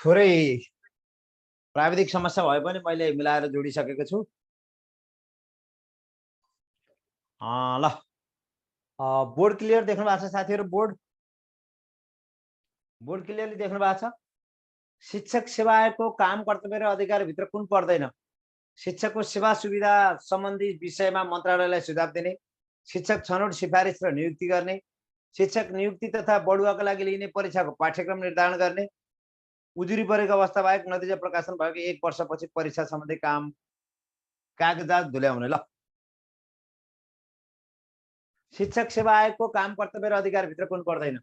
थोरै प्राविधिक समस्या भए पनि मैले मिलाएर जोडिसकेको छु। ल बोर्ड क्लियर देख्नु भएको छ साथीहरु? बोर्ड क्लियरली देख्नु भएको छ? शिक्षक सेवा आयोगको काम कर्तव्य र अधिकार भित्र कुन पर्दैन? शिक्षकको सेवा सुविधा सम्बन्धी विषयमा मन्त्रालयलाई सुझाव दिने, शिक्षक छनौट सिफारिस र नियुक्ति गर्ने, शिक्षक नियुक्ति तथा बढुवाका लागि लिइने परीक्षाको पाठ्यक्रम निर्धारण गर्ने, उजुरी परेको अवस्था बाहेक नतिजा प्रकाशन भएको 1 वर्षपछि परीक्षा सम्बन्धी काम कागजात धुल्याउने। ल शिक्षक सेवा आयोगको काम कर्तव्य र अधिकार भित्र कुन पर्दैन?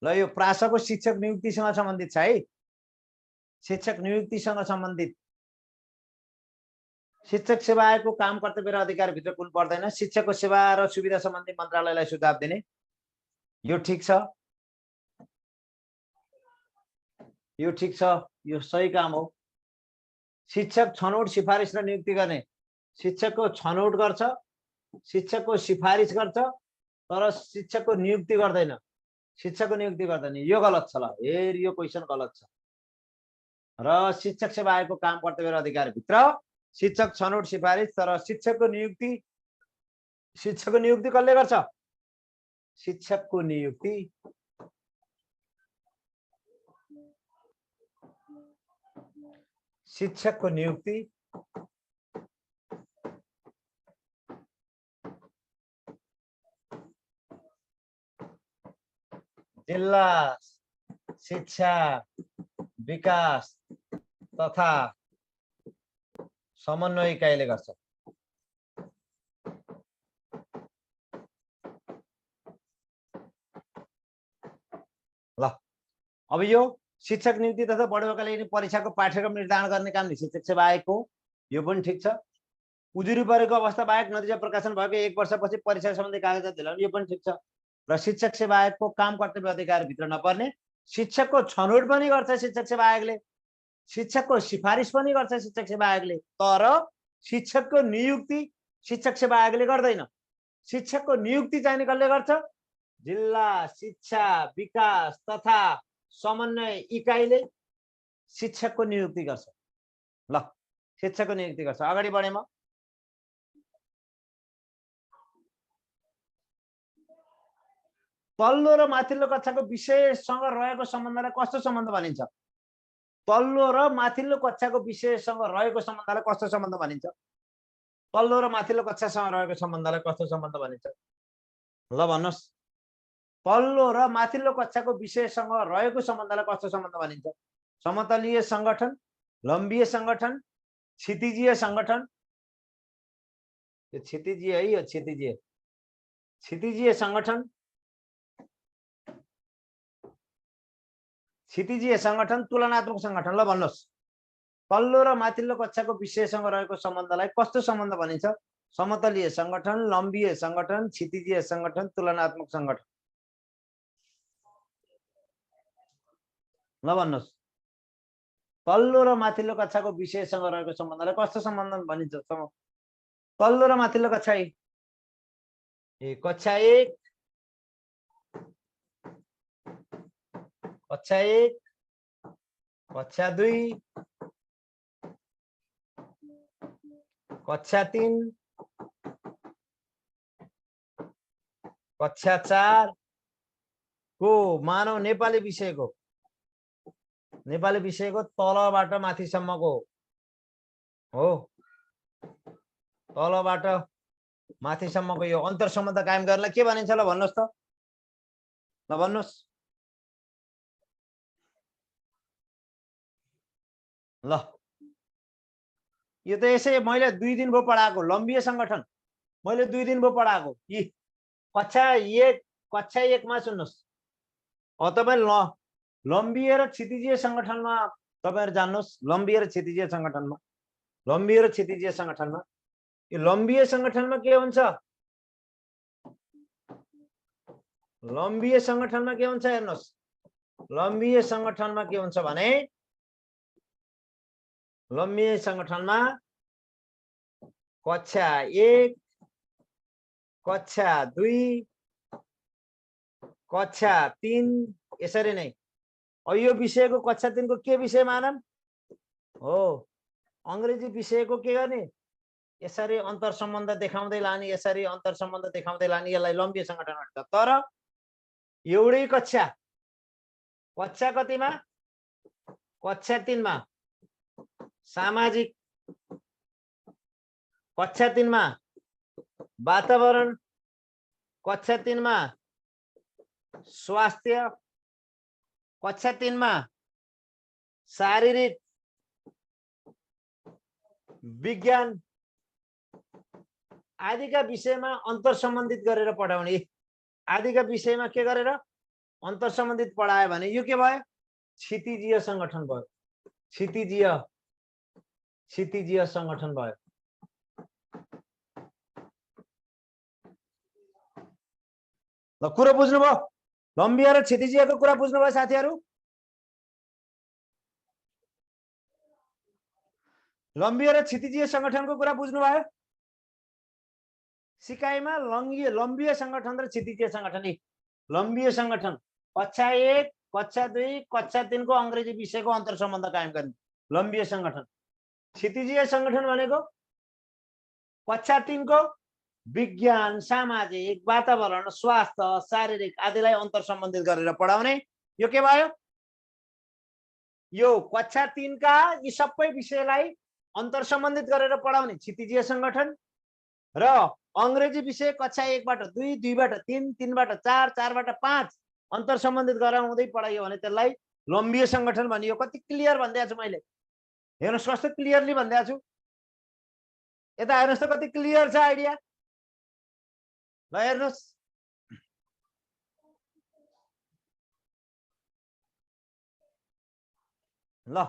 ल यो प्रासको शिक्षक नियुक्तिसँग सम्बन्धित छ है। शिक्षक नियुक्तिसँग सम्बन्धित शिक्षक सेवा आयोगको काम कर्तव्य र अधिकार भित्र कुन पर्दैन? शिक्षकको सेवा र सुविधा सम्बन्धी मन्त्रालयलाई सुझाव दिने। यो ठीक छ, यो ठीक छ, यो सही काम हो। शिक्षक छनौट सिफारिस र नियुक्ति गर्ने, शिक्षकको छनौट गर्छ, शिक्षकको सिफारिस गर्छ, तर शिक्षकको नियुक्ति गर्दैन। शिक्षकको नियुक्ति गर्दैन, यो गलत छ। ल हेर यो क्वेशन गलत छ। र शिक्षक सेवा आयोगको काम कर्तव्य र अधिकार भित्र शिक्षक छनौट सिफारिस, तर शिक्षकको नियुक्ति कसले गर्छ? शिक्षकको नियुक्ति जिल्ला शिक्षा विकास तथा समन्वय इकाइले गर्छ। ल अब यो शिक्षक नियुक्ति तथा बढुवाका लागि परीक्षाको पाठ्यक्रम निर्धारण गर्ने काम शिक्षक सेवा आयोगको, यो पनि ठीक छ। उजुरी परेको अवस्था बाहेक नतिजा प्रकाशन भएको 1 वर्षपछि परीक्षा सम्बन्धी कागजात दिलाउने, यो पनि ठीक छ। र शिक्षक सेवा आयोगको काम कर्तव्य अधिकार भित्र नपर्ने, शिक्षकको छनौट पनि गर्छ शिक्षक सेवा आयोगले, शिक्षकको सिफारिस पनि गर्छ शिक्षक सेवा आयोगले, तर शिक्षकको नियुक्ति शिक्षक सेवा आयोगले गर्दैन। शिक्षकको नियुक्ति चाहिँ कसले गर्छ? जिल्ला शिक्षा विकास तथा समन्वय इकाइले शिक्षकको नियुक्ति गर्छ। ल शिक्षकको नियुक्ति गर्छ। अगाडि बढे म। तल्लो र माथिल्लो कक्षाको विषयसँग रहेको सम्बन्धलाई कस्तो सम्बन्ध भनिन्छ? तल्लो र माथिल्लो कक्षाको विषयसँग रहेको सम्बन्धलाई कस्तो सम्बन्ध भनिन्छ? तल्लो र माथिल्लो कक्षासँग रहेको सम्बन्धलाई कस्तो सम्बन्ध भनिन्छ? ल भन्नुस्। तल्लो र माथिल्लो कक्षाको विषयसँग रहेको सम्बन्धलाई कस्तो सम्बन्ध भनिन्छ? समतलीय संगठन, लम्बीय संगठन, क्षितिजीय संगठन। यो क्षितिजीय है, यो क्षितिजीय संगठन, क्षितिजीय संगठन, तुलनात्मक संगठन। ल भन्नुस्। तल्लो र माथिल्लो कक्षाको विषयसँग रहेको सम्बन्धलाई कस्तो सम्बन्ध भनिन्छ? समतलीय संगठन, लम्बीय संगठन, क्षितिजीय संगठन, तुलनात्मक संगठन। ल भन्नुस्। तल्लो र माथिल्लो कक्षाको विषयसँग रहेको सम्बन्धलाई कस्तो सम्बन्ध भनिन्छ? तल्लो र माथिल्लो कक्षा कक्षा 1, कक्षा 1, कक्षा 2, कक्षा 3, कक्षा 4 को मानव नेपाली विषयको तलबाट माथिसम्मको हो। तलबाट माथिसम्मको यो अन्तर सम्बन्ध कायम गर्नलाई के भनिन्छ? ल भन्नुस् त। ल भन्नुस्। ल यो त यसै मैले 2 दिन भयो पढाएको। लम्बीय संगठन मैले 2 दिन भयो पढाएको। यी कक्षा 1 मा सुन्नुस्। तपाईं लम्बीय र क्षितिजीय संगठनमा तपाईहरु जान्नुस्। लम्बीय र क्षितिजीय संगठनमा, लम्बीय र क्षितिजीय संगठनमा यो लम्बीय संगठनमा के हुन्छ? लम्बीय संगठनमा के हुन्छ हेर्नुस्। लम्बीय संगठनमा के हुन्छ भने लम्बीय संगठनमा कक्षा 1, कक्षा 2, कक्षा 3 यसरी नै। अब यो विषयको कक्षा 3 को के विषय मानम हो अंग्रेजी विषयको के गर्ने यसरी अन्तर सम्बन्ध देखाउँदै लाने यसरी अन्तर सम्बन्ध देखाउँदै लाने यसलाई लम्बिय संगठन भन्छ। तर एउटै कक्षा कतिमा कक्षा 3 मा सामाजिक कक्षा 3 मा वातावरण कक्षा 3 मा स्वास्थ्य कक्षा 3 मा शारीरिक विज्ञान आदिका विषयमा अन्तर सम्बन्धित गरेर पढाउने। आदिका विषयमा के गरेर अन्तर सम्बन्धित पढायो भने यो के भयो क्षितिजीय संगठन भयो। क्षितिजीय संगठन भयो। ल कुरा बुझ्नुभयो लम्बिया र क्षितिजीयको कुरा बुझ्नुभयो साथीहरु। लम्बिया र क्षितिजीय संगठनको कुरा बुझ्नुभयो। सिकाइमा लम्बिय संगठन र क्षितिजीय संगठन। लम्बिय संगठन कक्षा 1 कक्षा 2 कक्षा 3 को अंग्रेजी विषयको अन्तर सम्बन्ध कायम गर्ने लम्बिय संगठन। क्षितिजीय संगठन भनेको कक्षा 3 को विज्ञान सामाजिक वातावरण स्वास्थ्य शारीरिक आदिलाई अन्तर सम्बन्धित गरेर पढाउने। यो के भयो यो कक्षा 3 का यी सबै विषयलाई अन्तर सम्बन्धित गरेर पढाउने क्षितिजीय संगठन र अंग्रेजी विषय कक्षा 1 बाट 2 2 बाट 3 3 बाट 4 4 बाट 5 अन्तर सम्बन्धित गराउँदै पढाइयो भने त्यसलाई लम्बिय संगठन भनियो। कति क्लियर भन्दैछु मैले हेर्नुस् कस्तो क्लियरली भन्दैछु। यता हेर्नुस् त कति क्लियर छ आइडिया। ल हेर्नुस् ल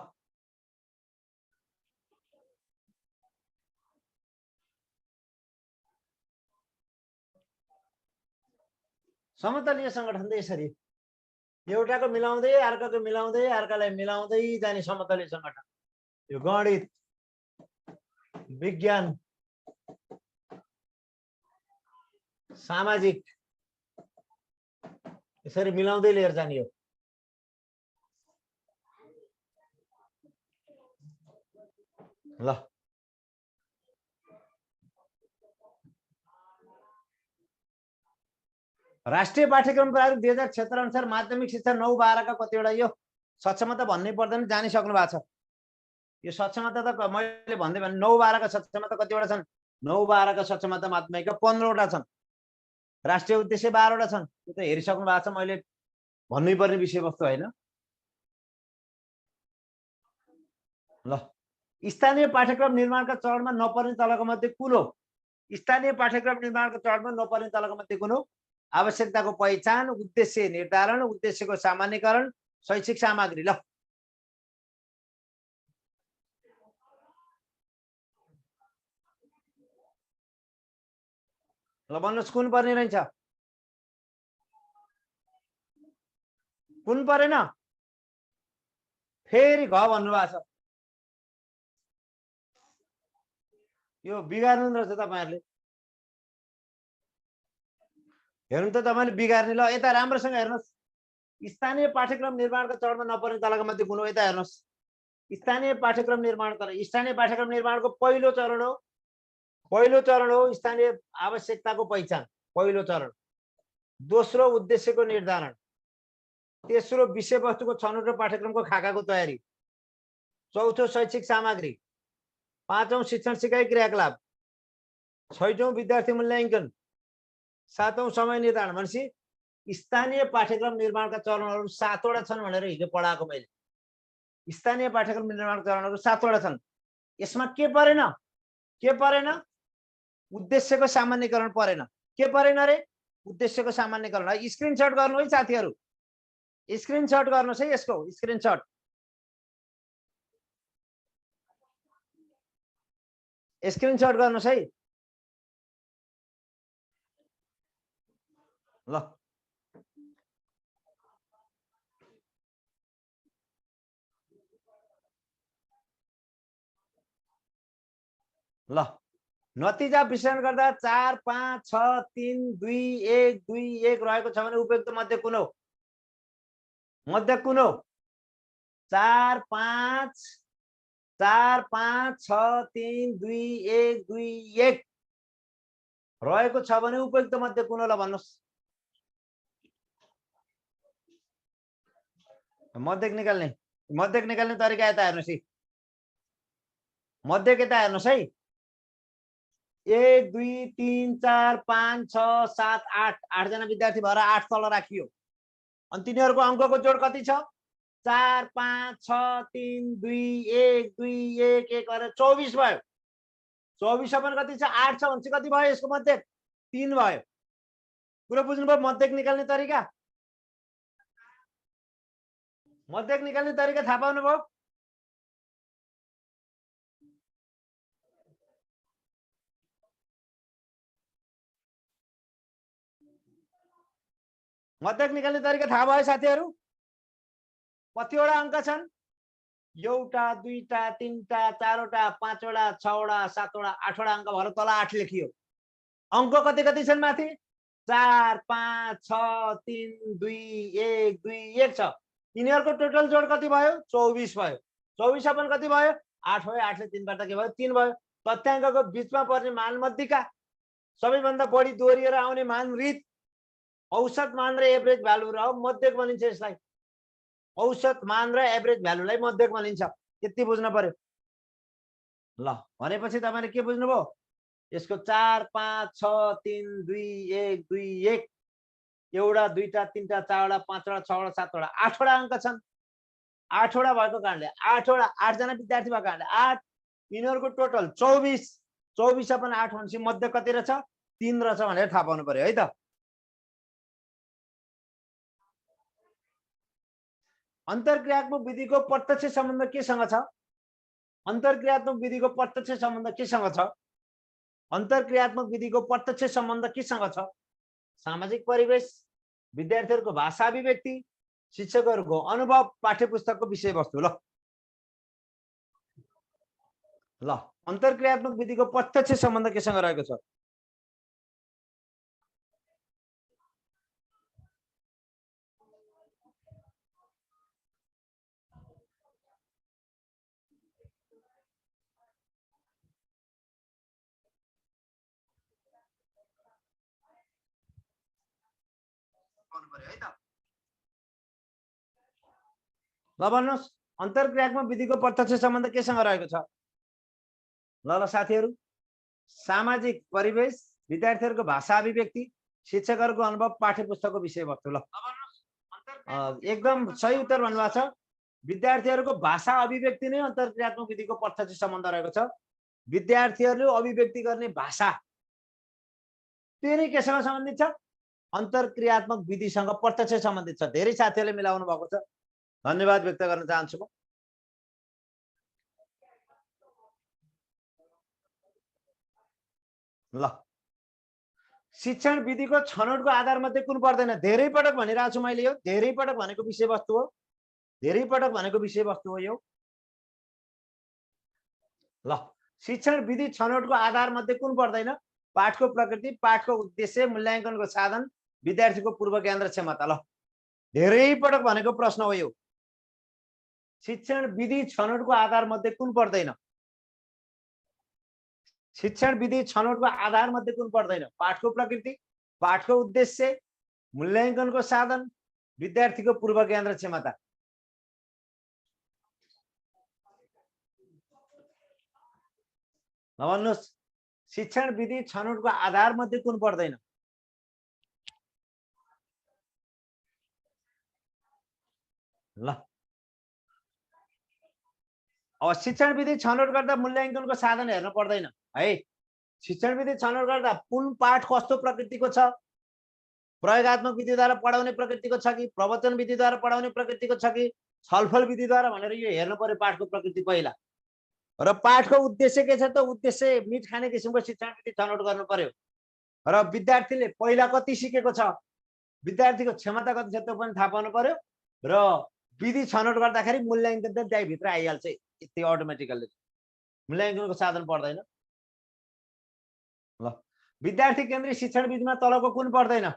समतलीय संगठन त यसरी एउटाको मिलाउँदै अर्काको मिलाउँदै अर्कालाई मिलाउँदै जाने समतलीय संगठन। यो गणित विज्ञान सामाजिक यसरी मिलाउँदै लिएर जाने हो। ल राष्ट्रिय पाठ्यक्रम प्रारूप 2076 अनुसार माध्यमिक शिक्षा 9-12 का कतिवटा यो सक्षमता भन्नै पर्दैन जानिसक्नु भएको छ। यो सक्षमता त मैले भन्दै भने 9-12 का सक्षमता कतिवटा छन् 9-12 का सक्षमता माध्यमिकका 15 वटा छन्। राष्ट्रिय उद्देश्य 12 वटा छन्। त्यो त हेरिसक्नु भएको छ मैले भन्नै पर्ने विषयवस्तु हैन। ल स्थानीय पाठ्यक्रम निर्माणका चरणमा नपर्ने तलका मध्ये कुन हो। स्थानीय पाठ्यक्रम निर्माणका चरणमा नपर्ने तलका मध्ये कुन हो। आवश्यकताको पहिचान उद्देश्य निर्धारण उद्देश्यको सामान्यकरण शैक्षिक सामग्री। ल भन्नुहोस् कुन पर्ने रहेछ कुन परेन फेरि घ भन्नु भएको छ। यो बिगार्नु रहेछ तपाईहरुले हेर्नु त तपाईले बिगार्ने। ल यता राम्रोसँग हेर्नुस् स्थानीय पाठ्यक्रम निर्माणका चरणमा नपर्ने तलका मध्ये कुन हो। यता हेर्नुस् स्थानीय पाठ्यक्रम निर्माण स्थानीय पाठ्यक्रम निर्माणको पहिलो चरण हो स्थानीय आवश्यकताको पहिचान पहिलो चरण। दोस्रो उद्देश्यको निर्धारण। तेस्रो विषयवस्तुको छनौट र पाठ्यक्रमको खाकाको तयारी। चौथो शैक्षिक सामग्री। पाँचौं शिक्षण सिकाइ क्रियाकलाप। छैटौं विद्यार्थी मूल्याङ्कन। सातौं समय निर्धारण। भनेपछि स्थानीय पाठ्यक्रम निर्माणका चरणहरू 7 वटा छन् भनेर हिजो पढाएको मैले। स्थानीय पाठ्यक्रम निर्माणका चरणहरू 7 वटा छन्। यसमा के परेन उद्देश्यको सामान्यकरण परेन। के परेन रे उद्देश्यको सामान्यकरण। स्क्रिनशट गर्नु है साथीहरु स्क्रिनशट गर्नुस् है यसको स्क्रिनशट गर्नुस् है। ल नतिजा विश्लेषण गर्दा 4 5 6 3 2 1 2 1 रहेको छ भने उपयुक्त मध्य कुन हो? मध्य कुन हो? 4 5 4 5 6 3 2 1 2 1 रहेको छ भने उपयुक्त मध्य कुन होला भन्नुस्? मध्यक निकाल्ने तरिका यता हेर्नुस् है। मध्यक यता हेर्नुस् है। 1 2 3 4 5 6 7 8 8 जना विद्यार्थी भएर 8 तल राखियो अनि तिनीहरुको अंकको जोड कति छ? 4 5 6 3 2 1 2 1 1 गरेर 24 भयो। 24 पनि कति छ? 8 छ भने कति भयो यसको मध्यक? 3 भयो। कुरा बुझ्नुभयो? मध्यक निकाल्ने तरिका, मध्यक निकाल्ने तरिका थाहा पाउनुभयो? मध्यक निकाल्ने तरिका थाहा भयो साथीहरु? कतिवटा अंक छन्? एउटा, दुईटा, तीनटा, चारवटा, पाँचवटा, छवटा, सातवटा, आठवटा अंक भएर तल 8 लेखियो। अंक कति कति छन् माथि? 4 5 6 3 2 1 2 1 छ। यिनीहरुको टोटल जोड कति भयो? 24 भयो। 24 पनि कति भयो? 8 भयो। 8 ले 3 काट्दा के भयो? 3 भयो। तथ्याङ्कको बीचमा पर्ने मान मध्येका सबैभन्दा बढी दोहोरिएर आउने मान ऋत, औसत मान र एभरेज भ्यालु र मध्यक भनिन्छ यसलाई। औसत मान र एभरेज भ्यालुलाई मध्यक भनिन्छ। यति बुझ्न पर्यो। ल भनेपछि तपाईले के बुझ्नुभयो? यसको 4 5 6 3 2 1 2 1 एउटा, दुईटा, तीनटा, चारवटा, पाँचवटा, छवटा, सातवटा, आठवटा अंक छन्। 8वटा भएको कारणले 8 जना विद्यार्थी भएको कारणले 8 यिनीहरुको टोटल 24। 24 पनि 8 भनेपछि मध्य कति रहेछ? 3 रहेछ भनेर थाहा पाउनु पर्यो है त। अन्तरक्रियात्मक विधिको प्रत्यक्ष सम्बन्ध केसँग छ? अन्तरक्रियात्मक विधिको प्रत्यक्ष सम्बन्ध केसँग छ? अन्तरक्रियात्मक विधिको प्रत्यक्ष सम्बन्ध केसँग छ? सामाजिक परिवेश, विद्यार्थीहरुको भाषा अभिव्यक्ति, शिक्षकहरुको अनुभव, पाठ्यपुस्तकको विषयवस्तु। ल अन्तरक्रियात्मक विधिको प्रत्यक्ष सम्बन्ध केसँग रहेको छ? ल भन्नुस् अन्तरक्रियात्मक विधिको प्रत्यक्ष सम्बन्ध केसँग रहेको छ? ल साथीहरु, सामाजिक परिवेश, विद्यार्थीहरुको भाषा अभिव्यक्ति, शिक्षकहरुको अनुभव, पाठ्यपुस्तकको विषयवस्तु। ल एकदम सही उत्तर भन्नुभएको छ। विद्यार्थीहरुको भाषा अभिव्यक्ति नै अन्तरक्रियात्मक विधिको प्रत्यक्ष सम्बन्ध रहेको छ। विद्यार्थीहरुले अभिव्यक्ति गर्ने भाषा त्यो नै केसँग सम्बन्धित छ? अन्तरक्रियात्मक विधिसँग प्रत्यक्ष सम्बन्धित छ। धेरै साथीहरुले मिलाउनु भएको छ। धन्यवाद व्यक्त गर्न चाहन्छु म। ल शिक्षण विधिको छनौटको आधार मध्ये कुन पर्दैन? धेरै पटक भनिरहेको छु मैले, यो धेरै पटक भनेको विषयवस्तु हो। धेरै पटक भनेको विषयवस्तु हो यो। ल शिक्षण विधि छनौटको आधार मध्ये कुन पर्दैन? पाठको प्रकृति, पाठको उद्देश्य, मूल्याङ्कनको साधन, विद्यार्थीको पूर्व ज्ञान र क्षमता। ल धेरै पटक भनेको प्रश्न हो यो। शिक्षण विधि छनौटको आधार मध्ये कुन पर्दैन? शिक्षण विधि छनौटको आधार मध्ये कुन पर्दैन? पाठको प्रकृति, पाठको उद्देश्य, मूल्याङ्कनको साधन, विद्यार्थीको पूर्व ज्ञान र क्षमता। भन्नुस् शिक्षण विधि छनौटको आधार मध्ये कुन पर्दैन? ल अब शिक्षण विधि छनौट गर्दा मूल्याङ्कनको साधन हेर्न पर्दैन है। शिक्षण विधि छनौट गर्दा कुन पाठ कस्तो प्रकृतिको छ? प्रयोगात्मक विधिद्वारा पढाउने प्रकृतिको छ कि प्रवचन विधिद्वारा पढाउने प्रकृतिको छ कि छलफल विधिद्वारा भनेर यो हेर्नु पर्यो पाठको प्रकृति पहिला। र पाठको उद्देश्य के छ त? उद्देश्य मिठ खाने किसिमको शिक्षण विधि छनौट गर्नु पर्यो। र विद्यार्थीले पहिला कति सिकेको छ, विद्यार्थीको क्षमता कति छ त्यो पनि थाहा पाउनु पर्यो। र विधि छनौट गर्दाखेरि मूल्याङ्कन त त्यही भित्र आइहाल्छ यति अटोमेटिकली। मूल्याङ्कनको साधन पर्दैन। विद्यार्थी केन्द्रित शिक्षण विधिमा तलको कुन पर्दैन?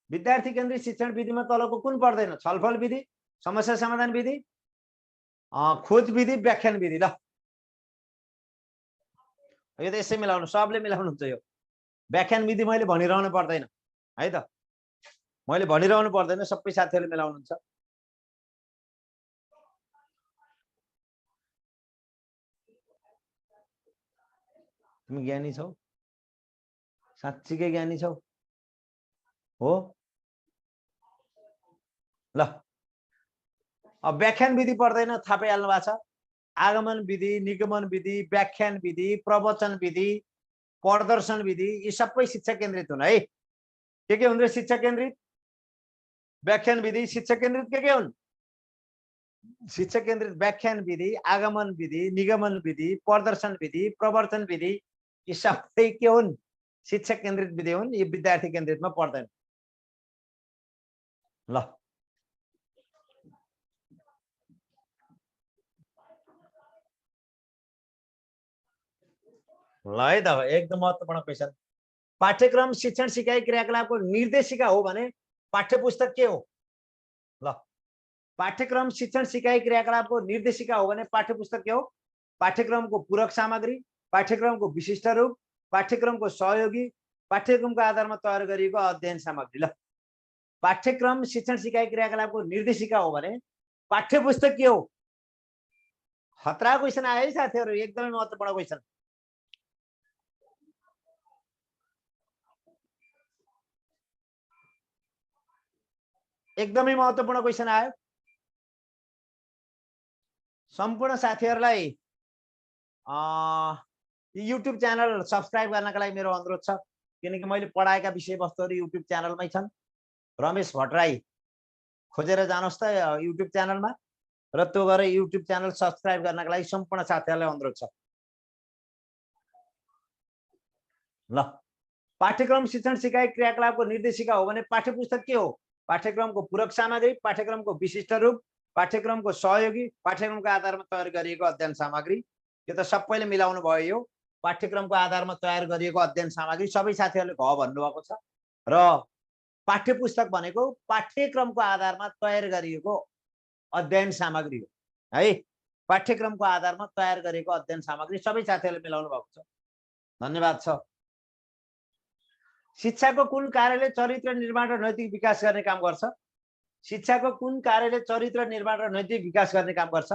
विद्यार्थी केन्द्रित शिक्षण विधिमा तलको कुन पर्दैन? छलफल विधि, समस्या समाधान विधि, खोज विधि, व्याख्यान विधि। ल यो त यसै मिलाउनु, सबले मिलाउनुहुन्छ। यो व्याख्यान विधि मैले भनिरहनु पर्दैन है त, मैले भनिरहनु पर्दैन, सबै साथीहरूले मिलाउनुहुन्छ। तिमी ज्ञानी छौ, साँच्चीकै ज्ञानी छौ हो? ल अब व्याख्यान विधि पर्दैन, थाहा पाइहाल्नु भएको छ। आगमन विधि, निगमन विधि, व्याख्यान विधि, प्रवचन विधि, प्रदर्शन विधि, यी सबै शिक्षा केन्द्रित हुन् है। के हुन् र शिक्षा केन्द्रित? व्याख्यान विधि शिक्षा केन्द्रित के हुन्? शिक्षा केन्द्रित व्याख्यान विधि, आगमन विधि, निगमन विधि, प्रदर्शन विधि, प्रवर्तन विधि, यी सबै के हुन्? शिक्षा केन्द्रित विधि हुन्। यी विद्यार्थी केन्द्रितमा पर्दैन। ल ल है त, एकदम महत्त्वपूर्ण क्वेशन। पाठ्यक्रम शिक्षण सिकाइ क्रियाकलापको निर्देशिका हो भने पाठ्यपुस्तक के हो? ल पाठ्यक्रम शिक्षण सिकाइ क्रियाकलापको निर्देशिका हो भने पाठ्यपुस्तक के हो? पाठ्यक्रमको पूरक सामग्री, पाठ्यक्रमको विशिष्ट रूप, पाठ्यक्रमको सहयोगी, पाठ्यक्रमको आधारमा तयार गरिएको अध्ययन सामग्री। ल पाठ्यक्रम शिक्षण सिकाइ क्रियाकलापको निर्देशिका हो भने पाठ्यपुस्तक के हो? खतरा क्वेशन आयो है साथीहरू, एकदमै महत्त्वपूर्ण क्वेशन। एकदमै महत्त्वपूर्ण क्वेशन आयो। सम्पूर्ण साथीहरूलाई युट्युब च्यानल सब्स्क्राइब गर्नका लागि मेरो अनुरोध छ, किनकि मैले पढाएका विषयवस्तुहरू युट्युब च्यानलमै छन्। रमेश भट्टराई खोजेर जानुहोस् त युट्युब च्यानलमा, र त्यो गरेर युट्युब च्यानल सब्स्क्राइब गर्नका लागि सम्पूर्ण साथीहरूलाई अनुरोध छ। ल पाठ्यक्रम शिक्षण सिकाइ क्रियाकलापको निर्देशिका हो भने पाठ्यपुस्तक के हो? पाठ्यक्रमको पूरक सामग्री, पाठ्यक्रमको विशिष्ट रूप, पाठ्यक्रमको सहयोगी, पाठ्यक्रमको आधारमा तयार गरिएको अध्ययन सामग्री। यो त सबैले मिलाउनु भयो। यो पाठ्यक्रमको आधारमा तयार गरिएको अध्ययन सामग्री, सबै साथीहरूले घ भन्नुभएको छ। र पाठ्यपुस्तक भनेको पाठ्यक्रमको आधारमा तयार गरिएको अध्ययन सामग्री हो है। पाठ्यक्रमको आधारमा तयार गरेको अध्ययन सामग्री, सबै साथीहरूले मिलाउनु भएको छ। धन्यवाद छ। शिक्षाको कुन कार्यले चरित्र निर्माण र नैतिक विकास गर्ने काम गर्छ? शिक्षाको कुन कार्यले चरित्र निर्माण र नैतिक विकास गर्ने काम गर्छ?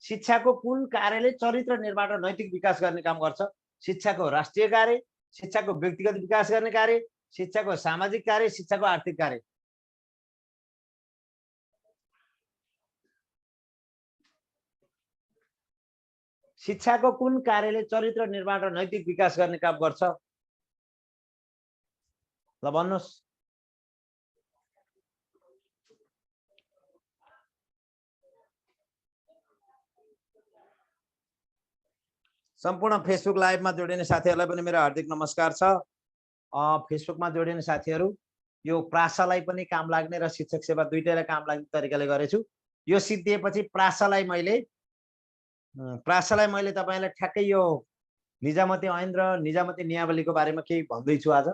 शिक्षाको कुन कार्यले चरित्र निर्माण र नैतिक विकास गर्ने काम गर्छ? शिक्षाको राष्ट्रिय कार्य, शिक्षाको व्यक्तिगत विकास गर्ने कार्य, शिक्षाको सामाजिक कार्य, शिक्षाको आर्थिक कार्य। शिक्षाको कुन कार्यले चरित्र निर्माण र नैतिक विकास गर्ने काम गर्छ? ल भन्नुहोस्। सम्पूर्ण फेसबुक लाइभमा जोडिने साथीहरूलाई पनि मेरो हार्दिक नमस्कार छ। फेसबुकमा जोडिने साथीहरू, यो प्रासालाई पनि काम लाग्ने र शिक्षक सेवा दुईटैलाई काम लाग्ने तरिकाले गरेछु। यो सिद्धिएपछि प्रासालाई मैले तपाईँलाई ठ्याक्कै यो निजामती ऐन र निजामती नियमावलीको बारेमा केही भन्दैछु आज।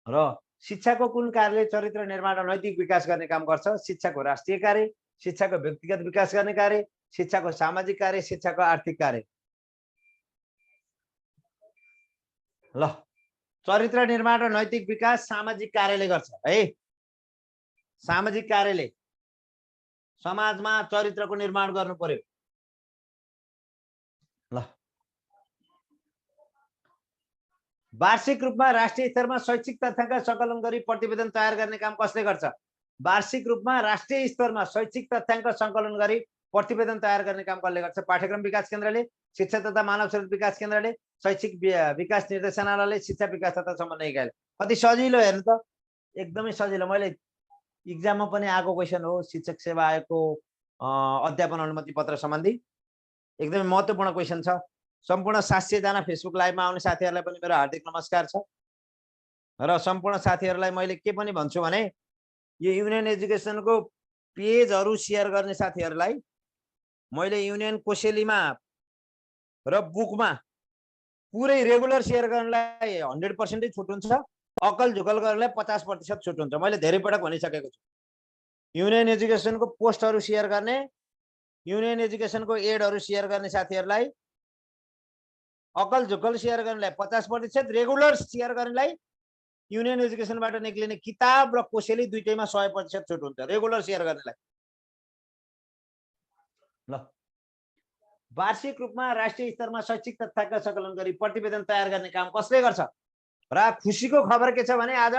र शिक्षाको कुन कार्यले चरित्र निर्माण र नैतिक विकास गर्ने काम गर्छ? शिक्षाको राष्ट्रिय कार्य, शिक्षाको व्यक्तिगत विकास गर्ने कार्य, शिक्षाको सामाजिक कार्य, शिक्षाको आर्थिक कार्य। ल चरित्र निर्माण र नैतिक विकास सामाजिक कार्यले गर्छ है। सामाजिक कार्यले समाजमा चरित्रको निर्माण गर्नु पर्यो। ल वार्षिक रूपमा राष्ट्रिय स्तरमा शैक्षिक तथ्याङ्क सङ्कलन गरी प्रतिवेदन तयार गर्ने काम कसले गर्छ? वार्षिक रूपमा राष्ट्रिय स्तरमा शैक्षिक तथ्याङ्क सङ्कलन गरी प्रतिवेदन तयार गर्ने काम कसले गर्छ? पाठ्यक्रम विकास केन्द्रले, शिक्षा तथा मानव स्रोत विकास केन्द्रले, शैक्षिक विकास निर्देशनालयले, शिक्षा विकास तथा समन्वय इकाइले। कति सजिलो हेर्नु त, एकदमै सजिलो। मैले इक्जाममा पनि आएको क्वेसन हो, शिक्षक सेवा आयोगको अध्यापन अनुमति पत्र सम्बन्धी एकदमै महत्त्वपूर्ण क्वेसन छ। सम्पूर्ण 700 जना फेसबुक लाइभमा आउने साथीहरूलाई पनि मेरो हार्दिक नमस्कार छ। र सम्पूर्ण साथीहरूलाई मैले के पनि भन्छु भने, यो युनियन एजुकेसनको पेजहरू सेयर गर्ने साथीहरूलाई मैले युनियन कोसेलीमा र बुकमा पुरै रेगुलर सेयर गर्नलाई 100% छुट हुन्छ, अकल झुकल गर्नलाई 50% छुट हुन्छ। मैले धेरै पटक भनिसकेको छु। युनियन एजुकेसनको पोस्टहरू सेयर गर्ने, युनियन एजुकेसनको एडहरू सेयर गर्ने साथीहरूलाई अकल झुकल सेयर गर्नलाई 50%, रेगुलर सेयर गर्नलाई युनियन एजुकेसनबाट निक्लिने किताब र कोसेली दुईटैमा 100% छुट हुन्छ रेगुलर सेयर गर्नलाई। ल, वार्षिक रूपमा राष्ट्रिय स्तरमा शैक्षिक तथ्याङ्क सङ्कलन गरी प्रतिवेदन तयार गर्ने काम कसले गर्छ र खुसीको खबर के छ भने आज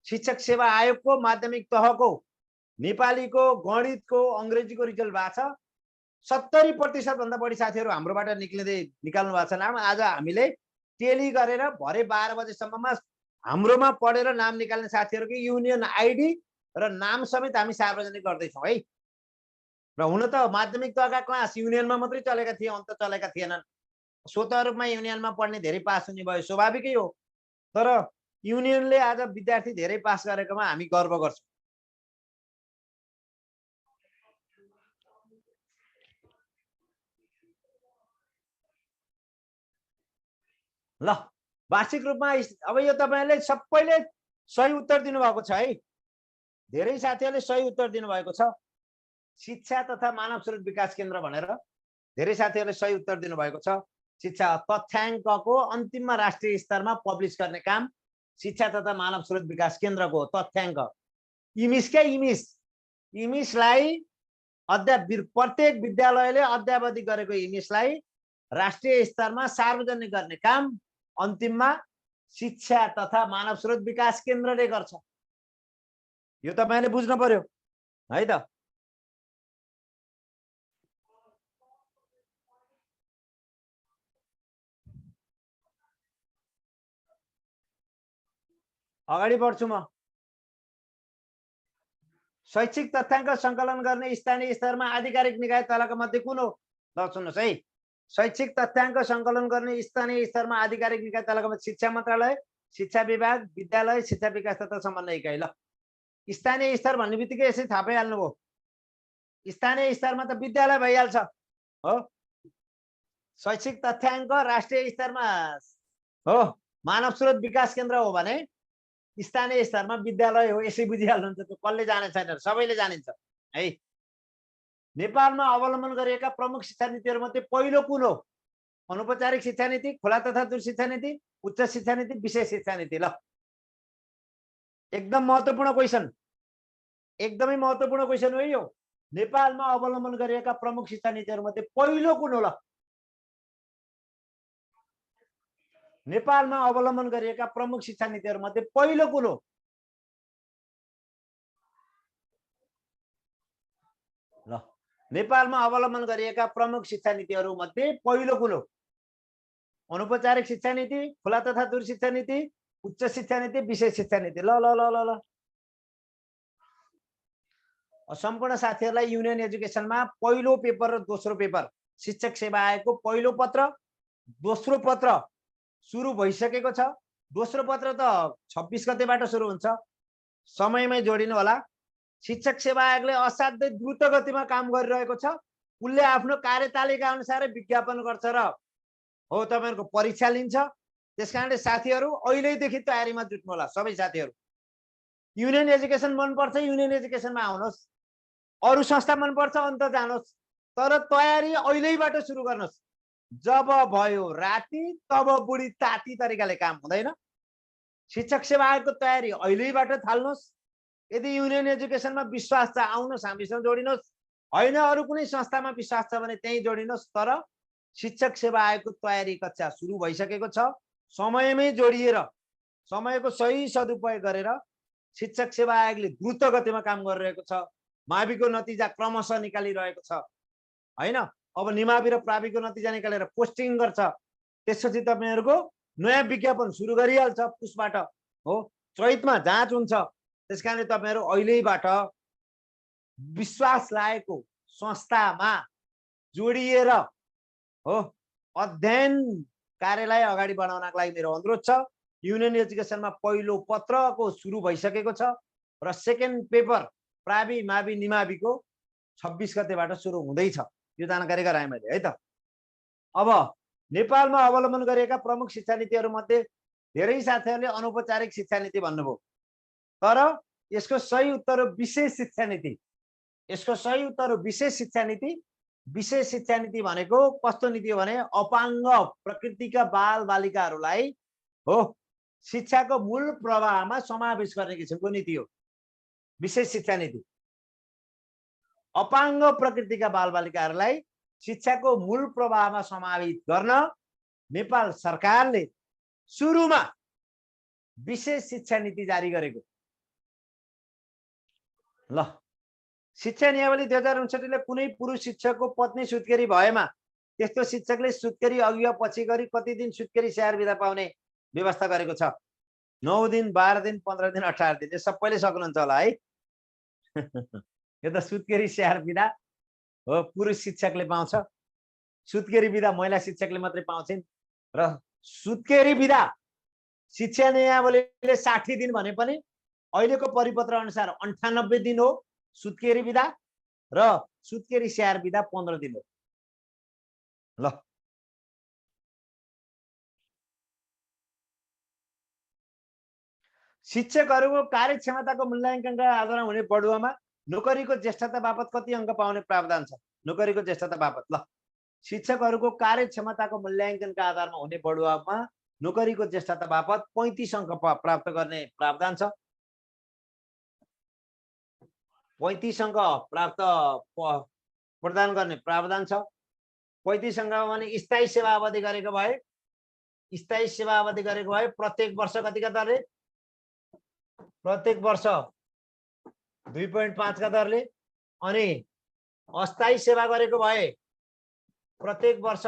शिक्षक सेवा आयोगको माध्यमिक तहको नेपालीको, गणितको, अङ्ग्रेजीको रिजल्ट भएको छ। 70% भन्दा बढी साथीहरू हाम्रोबाट निकाल्नु भएको छ नाम। आज हामीले टेली गरेर भरे 12 बजेसम्ममा हाम्रोमा पढेर नाम निकाल्ने साथीहरूको युनियन आइडी र नाम समेत हामी सार्वजनिक गर्दैछौँ है। र हुन त माध्यमिक तहका क्लास युनियनमा मात्रै चलेका थिए, अन्त चलेका थिएनन्। स्वतः रूपमा युनियनमा पढ्ने धेरै पास हुने भयो, स्वाभाविकै हो। तर युनियनले आज विद्यार्थी धेरै पास गरेकोमा हामी गर्व गर्छौँ। ल, वार्षिक रूपमा अब यो तपाईले सबैले सही उत्तर दिनुभएको छ है। धेरै साथीहरूले सही उत्तर दिनुभएको छ। शिक्षा तथा मानव स्रोत विकास केन्द्र भनेर धेरै साथीहरूले सही उत्तर दिनुभएको छ। शिक्षा तथ्याङ्कको अन्तिममा राष्ट्रिय स्तरमा पब्लिस गर्ने काम शिक्षा तथा मानव स्रोत विकास केन्द्रको तथ्याङ्क। इमिस क्या इमिस, इमिसलाई प्रत्येक विद्यालयले अद्यावधि गरेको इमिसलाई राष्ट्रिय स्तरमा सार्वजनिक गर्ने काम अन्तिममा शिक्षा तथा मानव स्रोत विकास केन्द्रले गर्छ। यो तपाईले बुझ्नु पर्यो है त। अगाडि बढ्छु म। शैक्षिक तथ्याङ्क सङ्कलन गर्ने स्थानीय स्तरमा आधिकारिक निकाय तलका मध्ये कुन हो? ल सुन्नुहोस् है, शैक्षिक तथ्याङ्क सङ्कलन गर्ने स्थानीय स्तरमा आधिकारिक निकाय तलका मध्ये शिक्षा मन्त्रालय, शिक्षा विभाग, विद्यालय, शिक्षा विकास तथा समन्वय इकाइ। ल, स्थानीय स्तर भन्ने बित्तिकै यसै थाहा पाइहाल्नु भयो। स्थानीय स्तरमा त विद्यालय भइहाल्छ हो। शैक्षिक तथ्याङ्क राष्ट्रिय स्तरमा हो, मानव स्रोत विकास केन्द्र हो भने स्थानीय स्तरमा विद्यालय हो। यसै बुझिहाल्नुहुन्छ, त्यो कसले जाने छैन, सबैले जानिन्छ है। नेपालमा अवलम्बन गरिएका प्रमुख शिक्षा नीतिहरू मध्ये पहिलो कुन हो? अनौपचारिक शिक्षा नीति, खुला तथा दूर शिक्षा नीति, उच्च शिक्षा नीति, विशेष शिक्षा नीति। ल, एकदम महत्त्वपूर्ण क्वेसन, एकदमै महत्त्वपूर्ण क्वेसन हो यो। नेपालमा अवलम्बन गरिएका प्रमुख शिक्षा नीतिहरू मध्ये पहिलो कुन हो? ल, नेपालमा अवलम्बन गरिएका प्रमुख शिक्षा नीतिहरू मध्ये पहिलो कुन हो? ल, नेपालमा अवलम्बन गरिएका प्रमुख शिक्षा नीतिहरू मध्ये पहिलो कुन हो? अनौपचारिक शिक्षा नीति, खुला तथा दूर शिक्षा नीति, उच्च शिक्षा नीति, विशेष शिक्षा नीति। ल ल ल ल ल सम्पूर्ण साथीहरूलाई युनियन एजुकेसनमा पहिलो पेपर र दोस्रो पेपर शिक्षक सेवा आयोगको पहिलो पत्र, दोस्रो पत्र सुरु भइसकेको छ। दोस्रो पत्र त 26 गतेबाट सुरु हुन्छ, समयमै जोडिनु होला। शिक्षक सेवा आयोगले असाध्यै द्रुत गतिमा काम गरिरहेको छ। उसले आफ्नो कार्यतालिका अनुसारै विज्ञापन गर्छ र हो तपाईहरुको परीक्षा लिन्छ। त्यसकारणले साथीहरू अहिलेदेखि तयारीमा जुट्नु होला। सबै साथीहरू युनियन एजुकेसन मनपर्छ, युनियन एजुकेसनमा आउनुहोस्। अरु संस्था मनपर्छ अन्त जानुहोस्, तर तयारी अहिलेबाट सुरु गर्नुहोस्। जब भयो राति तब बुढी ताती तरिकाले काम हुँदैन। शिक्षक सेवा आयोगको तयारी अहिलेबाट थाल्नुहोस्। यदि युनियन एजुकेसनमा विश्वास छ आउनुहोस्, हामीसँग जोडिनुहोस्। हैन अरु कुनै संस्थामा विश्वास छ भने त्यही जोडिनुहोस्। तर शिक्षक सेवा आयोगको तयारी कक्षा सुरु भइसकेको छ। समयमै जोडिएर समयको सही सदुपयोग गरेर शिक्षक सेवा आयोगले द्रुत गतिमा काम गरिरहेको छ। माविको नतिजा क्रमशः निकालिरहेको छ हैन। अब निमावि र प्राविको नतिजा निकालेर पोस्टिङ गर्छ। त्यसपछि तपाईहरुको नयाँ विज्ञापन सुरु गरिहाल्छ पुसबाट हो। चैतमा जाँच हुन्छ। त्यसकारणले तपाईहरु अहिलेबाट विश्वास लागेको संस्थामा जोडिएर हो अध्ययन कार्यलाई अगाडि बढाउनका लागि मेरो अनुरोध छ। युनियन एजुकेसनमा पहिलो पत्रको सुरु भइसकेको छ र सेकेन्ड पेपर प्रावि मावि निमाविको 26 गतेबाट सुरु हुँदैछ। यो जानकारी गराएँ मैले है त। अब नेपालमा अवलम्बन गरिएका प्रमुख शिक्षा नीतिहरूमध्ये धेरै साथीहरूले अनौपचारिक शिक्षा नीति भन्नुभयो, तर यसको सही उत्तर हो विशेष शिक्षा नीति। यसको सही उत्तर हो विशेष शिक्षा नीति। विशेष शिक्षा नीति भनेको कस्तो नीति हो भने अपाङ्ग प्रकृतिका बाल बालिकाहरूलाई हो शिक्षाको मूल प्रवाहमा समावेश गर्ने किसिमको नीति हो विशेष शिक्षा नीति। अपाङ्ग प्रकृतिका बाल बालिकाहरूलाई शिक्षाको मूल प्रवाहमा समावेश गर्न नेपाल सरकारले सुरुमा विशेष शिक्षा नीति जारी गरेको। ल शिक्षा नियमावली 2059 ले कुनै पुरुष शिक्षकको पत्नी सुत्केरी भएमा त्यस्तो शिक्षकले सुत्केरी अघि वा पछि गरी कति दिन सुत्केरी स्याहार बिदा पाउने व्यवस्था गरेको छ। 9 दिन, 12 दिन, 15 दिन, 18 दिन। यो सबैले सक्नुहुन्छ होला है। यो त सुत्केरी स्याहार बिदा हो पुरुष शिक्षकले पाउँछ, सुत्केरी बिदा महिला शिक्षकले मात्रै पाउँछन् र सुत्केरी बिदा शिक्षा नियमावलीले 60 दिन भने पनि अहिलेको परिपत्र अनुसार 98 दिन हो सुत्केरी बिदा र सुत्केरी स्याहार बिदा 15 दिन हो। ल शिक्षकहरूको कार्यक्षमताको मूल्याङ्कनका आधारमा हुने बढुवामा नोकरीको ज्येष्ठता बापत कति अङ्क पाउने प्रावधान छ? नोकरीको ज्येष्ठता बापत ल शिक्षकहरूको कार्यक्षमताको मूल्याङ्कनका आधारमा हुने बढुवामा नोकरीको ज्येष्ठता बापत 35 अङ्क प्राप्त गर्ने प्रावधान छ। 35 अङ्क प्राप्त प्रदान गर्ने प्रावधान छ। 35 अङ्कमा भने स्थायी सेवा अवधि गरेको भए प्रत्येक वर्ष कतिका दरले? प्रत्येक वर्ष 2.5 का दरले। अनि अस्थायी सेवा गरेको भए प्रत्येक वर्ष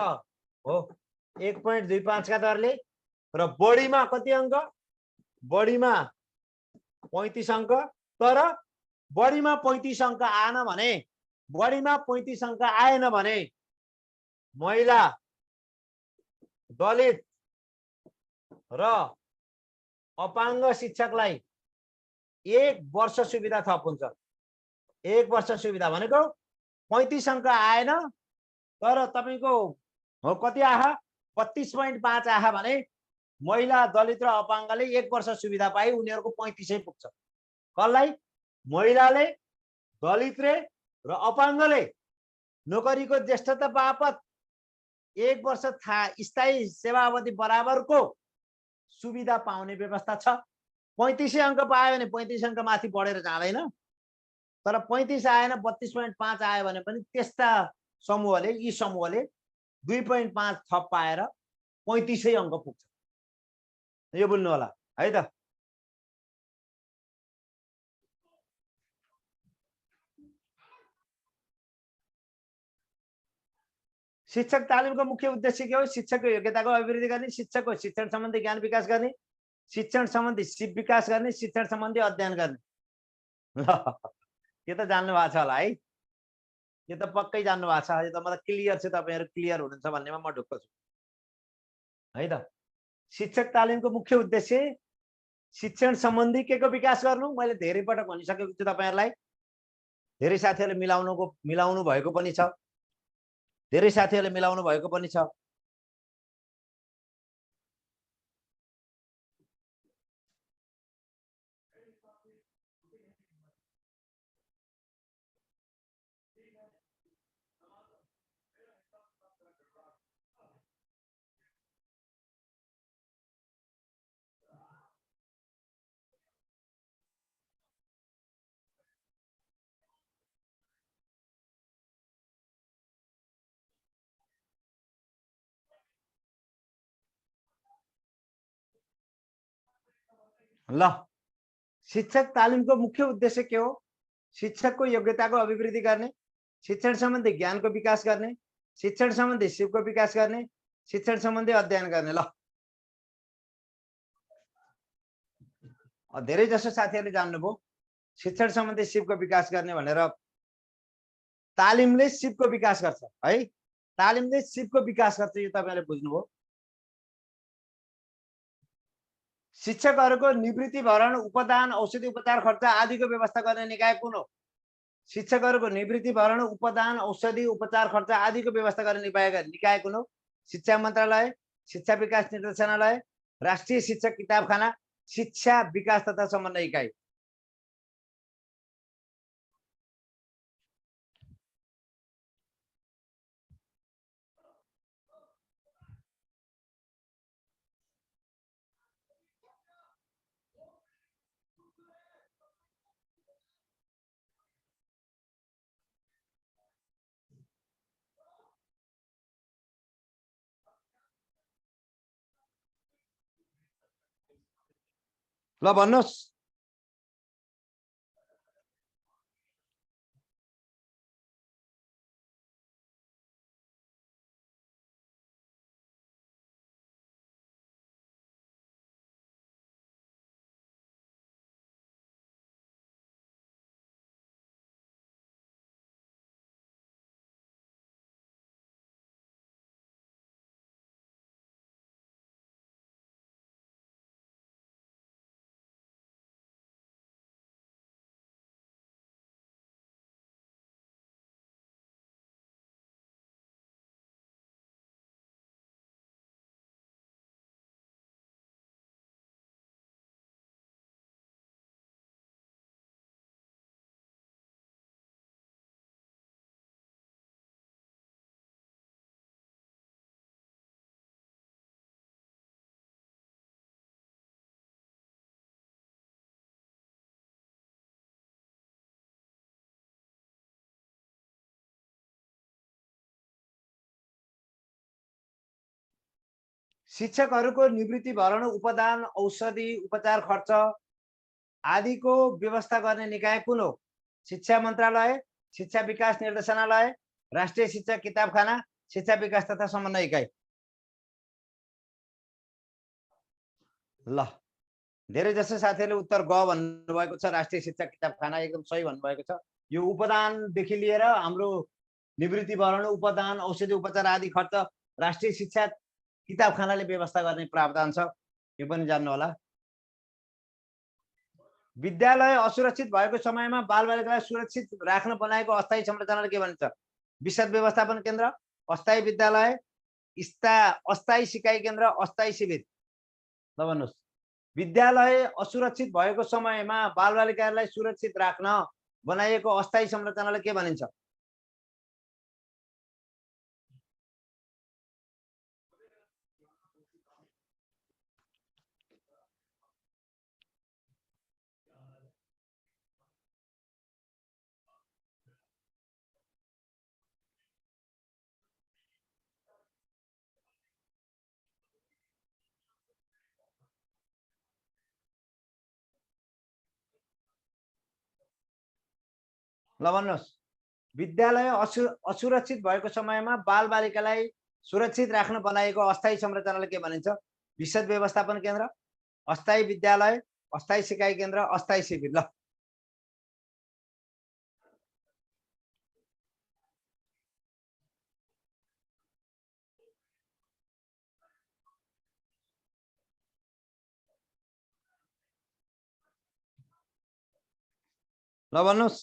हो 1.25 का दरले र बढीमा कति अङ्क? बढीमा 35 अङ्क। तर बढीमा 35 अङ्क आएन भने महिला, दलित र अपाङ्ग शिक्षकलाई 1 वर्ष सुविधा थप हुन्छ। 1 वर्ष सुविधा भनेको 35 अङ्क आएन तर तपाईको कति आहा 32.5 आहा भने महिला, दलित र अपाङ्गले 1 वर्ष सुविधा पाए उनीहरूको 35 पुग्छ। कसलाई? महिलाले, दलितले र अपाङ्गले नोकरीको ज्येष्ठता बापत 1 वर्ष स्थायी सेवा अवधि बराबरको सुविधा पाउने व्यवस्था छ। 35 अङ्क पायो भने 35 अङ्क माथि बढेर जाँदैन। तर 35 आएन 32.5 आयो भने पनि त्यस्ता समूहले 2.5 थप पाएर 35 अङ्क पुग्छ। यो बुझ्नु होला है त। शिक्षक तालिमको मुख्य उद्देश्य के हो? शिक्षकको योग्यताको अभिवृद्धि गर्ने, शिक्षकको शिक्षण सम्बन्धी ज्ञान विकास गर्ने, शिक्षण सम्बन्धी सिप विकास गर्ने, शिक्षण सम्बन्धी अध्ययन गर्ने। यो त जान्नु भएको छ होला है। यो त पक्कै जान्नु भएको छ। यो त मलाई क्लियर छ, तपाईहरु क्लियर हुनुहुन्छ भन्नेमा म ढुक्क छु है त। शिक्षक तालिमको मुख्य उद्देश्य शिक्षण सम्बन्धी के को विकास गर्नु। मैले धेरै पटक भनिसकेको छु तपाईहरुलाई। धेरै साथीहरुले मिलाउनु भएको पनि छ। धेरै साथीहरुले मिलाउनु भएको पनि छ। ल शिक्षक तालिमको मुख्य उद्देश्य के हो? शिक्षकको योग्यताको अभिवृद्धि गर्ने, शिक्षण सम्बन्धी ज्ञानको विकास गर्ने, शिक्षण सम्बन्धी सिपको विकास गर्ने, शिक्षण सम्बन्धी अध्ययन गर्ने। ल धेरै जसो साथीहरुले जान्नुभयो शिक्षण सम्बन्धी सिपको विकास गर्ने भनेर। तालिमले सिपको विकास गर्छ है। तालिमले सिपको विकास गर्छ, यो तपाईहरुले बुझ्नुभयो। शिक्षकहरूको निवृत्ति भरण, उपदान, औषधि उपचार खर्च आदिको व्यवस्था गर्ने निकाय कुन हो? शिक्षकहरूको निवृत्ति भरण, उपदान, औषधि उपचार खर्च आदिको व्यवस्था गर्ने निकाय कुन हो? शिक्षा मन्त्रालय, शिक्षा विकास निर्देशनालय, राष्ट्रिय शिक्षा किताबखाना, शिक्षा विकास तथा समन्वय इकाइ। ल भन्नुहोस्। शिक्षकहरूको निवृत्ति भरण, उपदान, औषधि, उपचार खर्च आदिको व्यवस्था गर्ने निकाय कुन हो? शिक्षा मन्त्रालय, शिक्षा विकास निर्देशनालय, राष्ट्रिय शिक्षा किताबखाना, शिक्षा विकास तथा समन्वय इकाइ। ल धेरै जसो साथीहरूले उत्तर ग भन्नुभएको छ। राष्ट्रिय शिक्षा किताबखाना एकदम सही भन्नुभएको छ। यो उपदानदेखि लिएर हाम्रो निवृत्ति भरण, उपदान, औषधि उपचार आदि खर्च राष्ट्रिय शिक्षा किताबखानाले व्यवस्था गर्ने प्रावधान छ, यो पनि जान्नु होला। विद्यालय असुरक्षित भएको समयमा बालबालिकालाई सुरक्षित राख्न बनाएको अस्थायी संरचनालाई के भनिन्छ? विशद व्यवस्थापन केन्द्र, अस्थायी विद्यालय, अस्थायी सिकाइ केन्द्र, अस्थायी शिविर। ल भन्नुहोस्। विद्यालय असुरक्षित भएको समयमा बालबालिकालाई सुरक्षित राख्न बनाइएको अस्थायी संरचनालाई के भनिन्छ? ल भन्नुहोस्। विद्यालय असुरक्षित भएको समयमा बालबालिकालाई सुरक्षित राख्न बनाइएको अस्थायी संरचनालाई के भनिन्छ? विशद व्यवस्थापन केन्द्र, अस्थायी विद्यालय, अस्थायी सिकाइ केन्द्र, अस्थायी शिविर। ल ल भन्नुहोस्।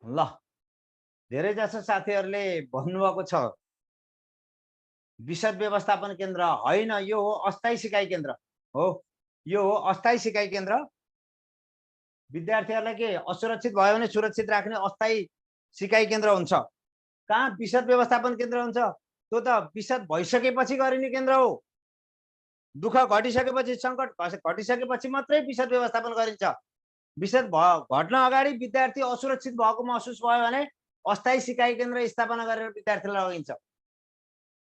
ल धेरै जसो साथीहरूले भन्नुभएको छ विशद व्यवस्थापन केन्द्र होइन, यो हो अस्थायी सिकाइ केन्द्र हो। यो हो अस्थायी सिकाइ केन्द्र। विद्यार्थीहरूलाई के असुरक्षित भयो भने सुरक्षित राख्ने अस्थायी सिकाइ केन्द्र हुन्छ। कहाँ विशद व्यवस्थापन केन्द्र हुन्छ? त्यो त विशद भइसकेपछि गरिने केन्द्र हो। दुःख घटिसकेपछि, सङ्कट घटिसकेपछि मात्रै विशद व्यवस्थापन गरिन्छ। विशद घट्न अगाडि विद्यार्थी असुरक्षित भएको महसुस भयो भने अस्थायी सिकाइ केन्द्र स्थापना गरेर विद्यार्थीलाई लगिन्छ।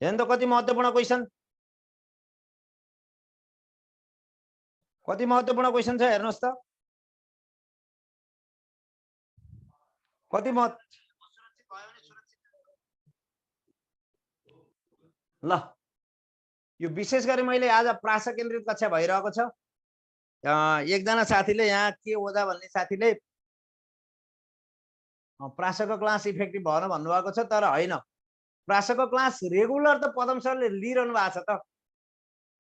हेर्नु त कति महत्त्वपूर्ण क्वेसन, कति महत्त्वपूर्ण क्वेसन छ हेर्नुहोस् त। कति ल यो विशेष गरी मैले आज प्रासा केन्द्रित कक्षा भइरहेको छ। एकजना साथीले यहाँ के ओदा भन्ने साथीले प्रासको क्लास इफेक्टिभ भएन भन्नुभएको छ, तर होइन, प्रासको क्लास रेगुलर त पदम सरले लिइरहनु भएको छ त।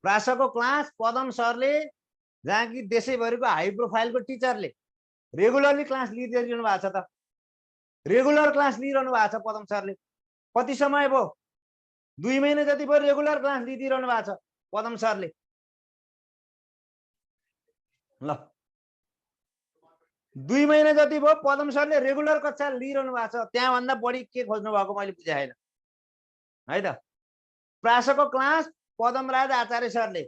प्रासको क्लास पदम सरले, जहाँ कि देशैभरिको हाई प्रोफाइलको टिचरले रेगुलरली क्लास लिइरहनु भएको छ त। रेगुलर क्लास लिइरहनु भएको छ पदम सरले। कति समय भयो? 2 महिना जति भयो रेगुलर क्लास लिइरहनु भएको छ पदम सरले। ल 2 महिना जति भयो पदम सरले रेगुलर कक्षा लिइरहनु भएको छ। त्यहाँभन्दा बढी के खोज्नु भएको मैले बुझाएन है त। प्रासको क्लास पदमराज आचार्य सरले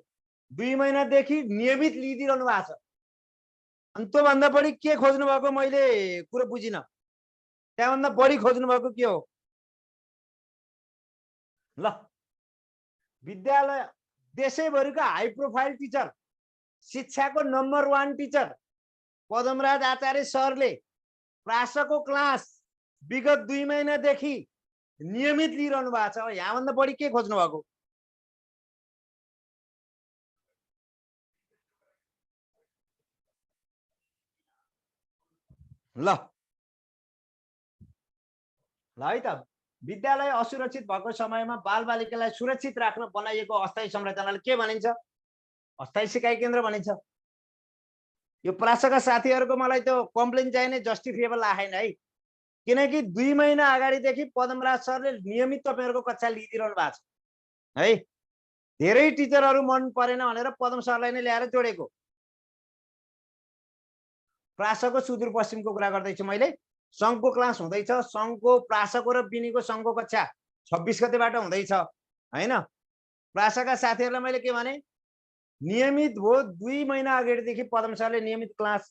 2 महिनादेखि नियमित लिइदिरहनु भएको छ। अनि त्योभन्दा बढी के खोज्नु भएको मैले कुरो बुझिन। त्यहाँभन्दा बढी खोज्नु भएको के हो? ल विद्यालय देशैभरिको हाई प्रोफाइल टिचर, शिक्षाको नम्बर 1 टिचर पदमराज आचार्य सरले प्रासको क्लास विगत 2 महिनादेखि नियमित लिइरहनु भएको छ। यहाँभन्दा बढी के खोज्नु भएको? ल है त। विद्यालय असुरक्षित भएको समयमा बालबालिकालाई सुरक्षित राख्न बनाइएको अस्थायी संरचनालाई के भनिन्छ? अस्थायी सिकाइ केन्द्र भनिन्छ। यो प्रासका साथीहरूको मलाई त्यो कम्प्लेन चाहिने जस्टिफिएबल आएन है। किनकि 2 महिना अगाडिदेखि पदमराज सरले नियमित तपाईँहरूको कक्षा लिइदिरहनु भएको छ है। धेरै टिचरहरू मन परेन भनेर पदम सरलाई नै ल्याएर जोडेको। प्रासको सुदूरपश्चिमको कुरा गर्दैछु मैले। सङ्घको क्लास हुँदैछ, सङ्घको प्रासको र बिनीको सङ्घको कक्षा 26 गतेबाट हुँदैछ हैन। प्रासका साथीहरूलाई मैले के भने, नियमित हो 2 महिना अगाडिदेखि पदम सरले नियमित क्लास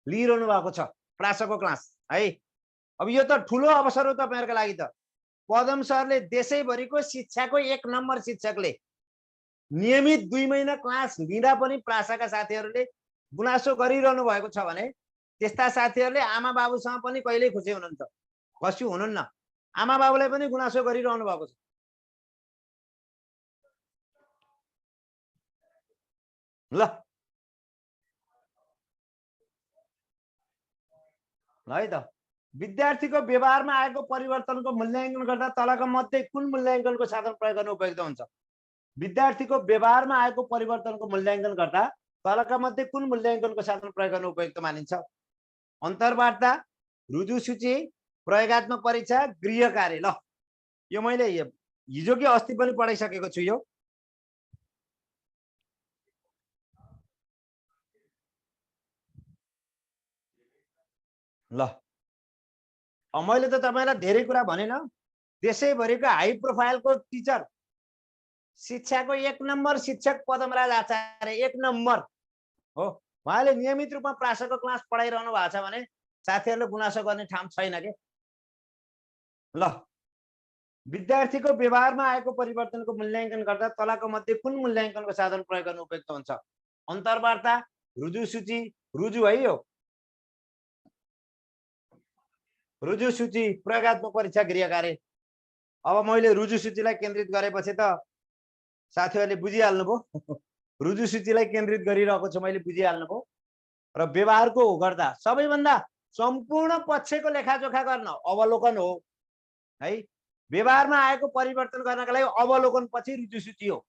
लिइरहनु भएको छ प्रासको क्लास है। अब यो त ठुलो अवसर हो तपाईँहरूको लागि त। पदम सरले देशैभरिको शिक्षाको 1 नम्बर शिक्षकले नियमित 2 महिना क्लास लिँदा पनि प्रासका साथीहरूले गुनासो गरिरहनु भएको छ भने त्यस्ता साथीहरूले आमा बाबुसँग पनि कहिल्यै खुसी हुनुहुन्छ? खुसी हुनुहुन्न। आमा बाबुलाई पनि गुनासो गरिरहनु भएको छ। ल है त। विद्यार्थीको व्यवहारमा आएको परिवर्तनको मूल्याङ्कन गर्दा तलका मध्ये कुन मूल्याङ्कनको साधन प्रयोग गर्न उपयुक्त हुन्छ? विद्यार्थीको व्यवहारमा आएको परिवर्तनको मूल्याङ्कन गर्दा तलका मध्ये कुन मूल्याङ्कनको साधन प्रयोग गर्न उपयुक्त मानिन्छ? अन्तर्वार्ता, रुजुसूची, प्रयोगात्मक परीक्षा, गृह कार्य। ल यो मैले हिजो कि अस्ति पनि पढाइसकेको छु यो। ल मैले त तपाईलाई धेरै कुरा भनेन। देशैभरिको हाई प्रोफाइलको टिचर, शिक्षाको 1 नम्बर शिक्षक पदमराज आचार्य 1 नम्बर हो। उहाँले नियमित रूपमा प्रासको क्लास पढाइरहनु भएको छ भने साथीहरूले गुनासो गर्ने ठाउँ छैन के। ल विद्यार्थीको व्यवहारमा आएको परिवर्तनको मूल्याङ्कन गर्दा तलका मध्ये कुन मूल्याङ्कनको साधन प्रयोग गर्न उपयुक्त हुन्छ? अन्तर्वार्ता, रुजुसूची, रुजु है यो, रुजुसूची, प्रयोगात्मक परीक्षा, गृह कार्य। अब मैले रुजुसूचीलाई केन्द्रित गरेपछि त साथीहरूले बुझिहाल्नुभयो। रुजुसूचीलाई केन्द्रित गरिरहेको छु मैले, बुझिहाल्नुभयो। र व्यवहारको गर्दा सबैभन्दा सम्पूर्ण पक्षको लेखाजोखा गर्न अवलोकन हो है। व्यवहारमा आएको परिवर्तन गर्नका लागि अवलोकन पछि रुजुसूची हो।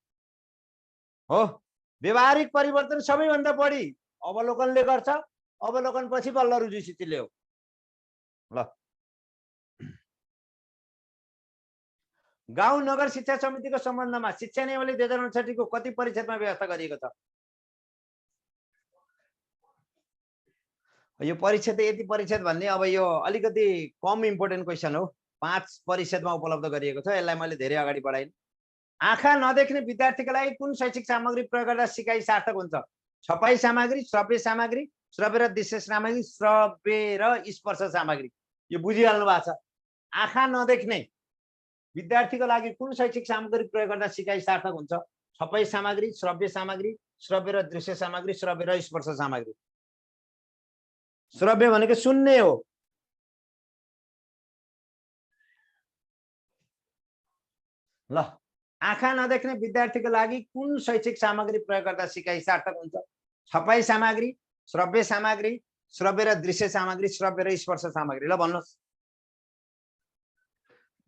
व्यवहारिक परिवर्तन सबैभन्दा बढी अवलोकनले गर्छ, अवलोकन पछि बल्ल रुजुसूचीले हो। ल गाउँ नगर शिक्षा समितिको सम्बन्धमा शिक्षा नियमावली 2059 को कति परिच्छेदमा व्यवस्था गरिएको छ? यो परिच्छेद यति परिच्छेद भन्ने अब यो अलिकति कम इम्पोर्टेन्ट क्वेसन हो। 5 परिच्छेदमा उपलब्ध गरिएको छ। यसलाई मैले धेरै अगाडि बढाइन। आँखा नदेख्ने विद्यार्थीका लागि कुन शैक्षिक सामग्री प्रयोग गर्दा सिकाइ सार्थक हुन्छ? छपाई सामग्री, श्रव्य सामग्री, श्रव्य र दृश्य सामग्री, श्रव्य र स्पर्श सामग्री। यो बुझिहाल्नु भएको छ। आँखा नदेख्ने विद्यार्थीको लागि कुन शैक्षिक सामग्री प्रयोग गर्दा सिकाइ सार्थक हुन्छ? छपाई सामग्री, श्रव्य सामग्री, श्रव्य र दृश्य सामग्री, श्रव्य र स्पर्श सामग्री। श्रव्य भनेको सुन्ने हो। ल आँखा नदेख्ने विद्यार्थीको लागि कुन शैक्षिक सामग्री प्रयोग गर्दा सिकाइ सार्थक हुन्छ? छपाई सामग्री, श्रव्य सामग्री, श्रव्य र दृश्य सामग्री, श्रव्य र स्पर्श सामग्री। ल भन्नुहोस्।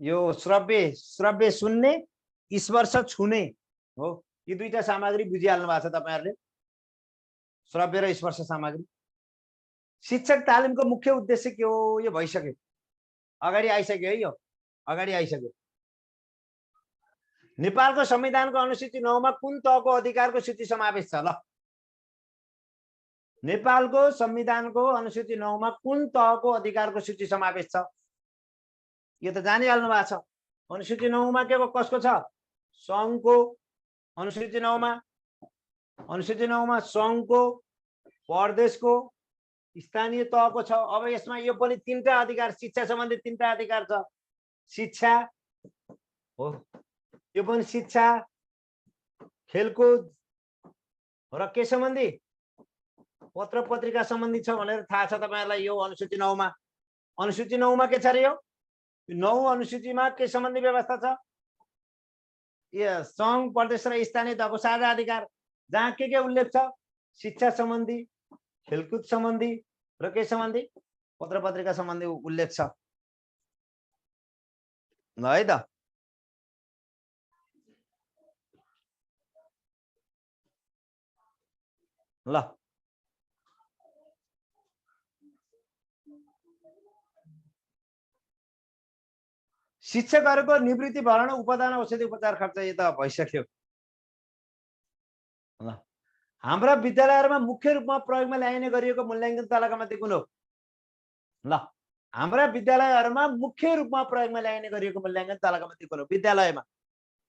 यो श्रव्य सुन्ने स्पर्श छुने हो, यी दुईटा सामग्री बुझिहाल्नु भएको छ तपाईहरुले। श्रव्य र स्पर्श सामग्री। शिक्षक तालिमको मुख्य उद्देश्य के हो यो भइसक्यो, अगाडि आइसक्यो है, यो अगाडि आइसक्यो। नेपालको संविधानको अनुसूची 9 मा कुन तहको अधिकारको सूची समावेश छ? ल, नेपालको संविधानको अनुसूची 9 मा कुन तहको अधिकारको सूची समावेश छ? यो त जानिहाल्नु भएको छ। अनुसूची 9 मा के कसको छ? संघको। अनुसूची 9 मा संघको, प्रदेशको, स्थानीय तहको छ। अब यसमा यो पनि तीनटा अधिकार, शिक्षा सम्बन्धी तीनटा अधिकार छ। शिक्षा हो, यो पनि शिक्षा, खेलकुद र के सम्बन्धी? पत्र पत्रिका सम्बन्धी छ भनेर थाहा छ तपाईहरुलाई। यो अनुसूची 9 मा, अनुसूची 9 मा के छ रे? यो 9 अनुसूचीमा के सम्बन्धी व्यवस्था छ? यो संघ, प्रदेश र स्थानीय तहको साझा अधिकार, जहाँ के उल्लेख छ? शिक्षा सम्बन्धी, खेलकुद सम्बन्धी र के सम्बन्धी? पत्र पत्रिका सम्बन्धी उल्लेख छ। ल है त। ल, शिक्षकहरूको निवृत्ति भरण, उपदान, औषधि उपचार खर्च यो त भइसक्यो। ल, हाम्रा विद्यालयहरूमा मुख्य रूपमा प्रयोगमा ल्याइने गरिएको मूल्याङ्कन तलका मध्ये कुन हो? ल, हाम्रा विद्यालयहरूमा मुख्य रूपमा प्रयोगमा ल्याइने गरिएको मूल्याङ्कन तलका मध्ये कुन हो? विद्यालयमा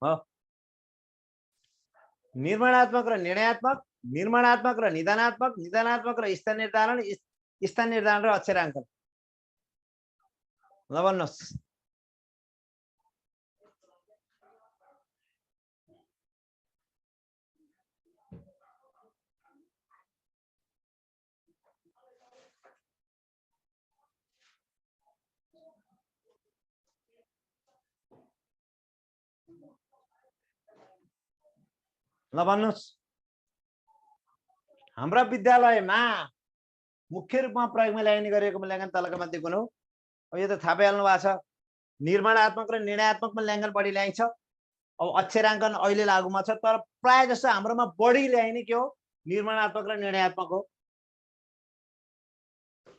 हो, निर्माणात्मक र निर्णयात्मक, निर्माणात्मक र निदानात्मक, निदानात्मक र स्थान निर्धारण, स्थान निर्धारण र अक्षराङ्कन। ल भन्नुहोस्। ल भन्नुहोस्। हाम्रा विद्यालयमा मुख्य रूपमा प्रयोगमा ल्याइने गरिएको मूल्याङ्कन तलका मध्ये कुन हो? अब यो त थाहा पाइहाल्नु भएको छ। निर्माणात्मक र निर्णयात्मक मूल्याङ्कन बढी ल्याइन्छ। अब अक्षराङ्कन अहिले लागुमा छ, तर प्राय जस्तो हाम्रोमा बढी ल्याइने के हो? निर्माणात्मक र निर्णयात्मक हो।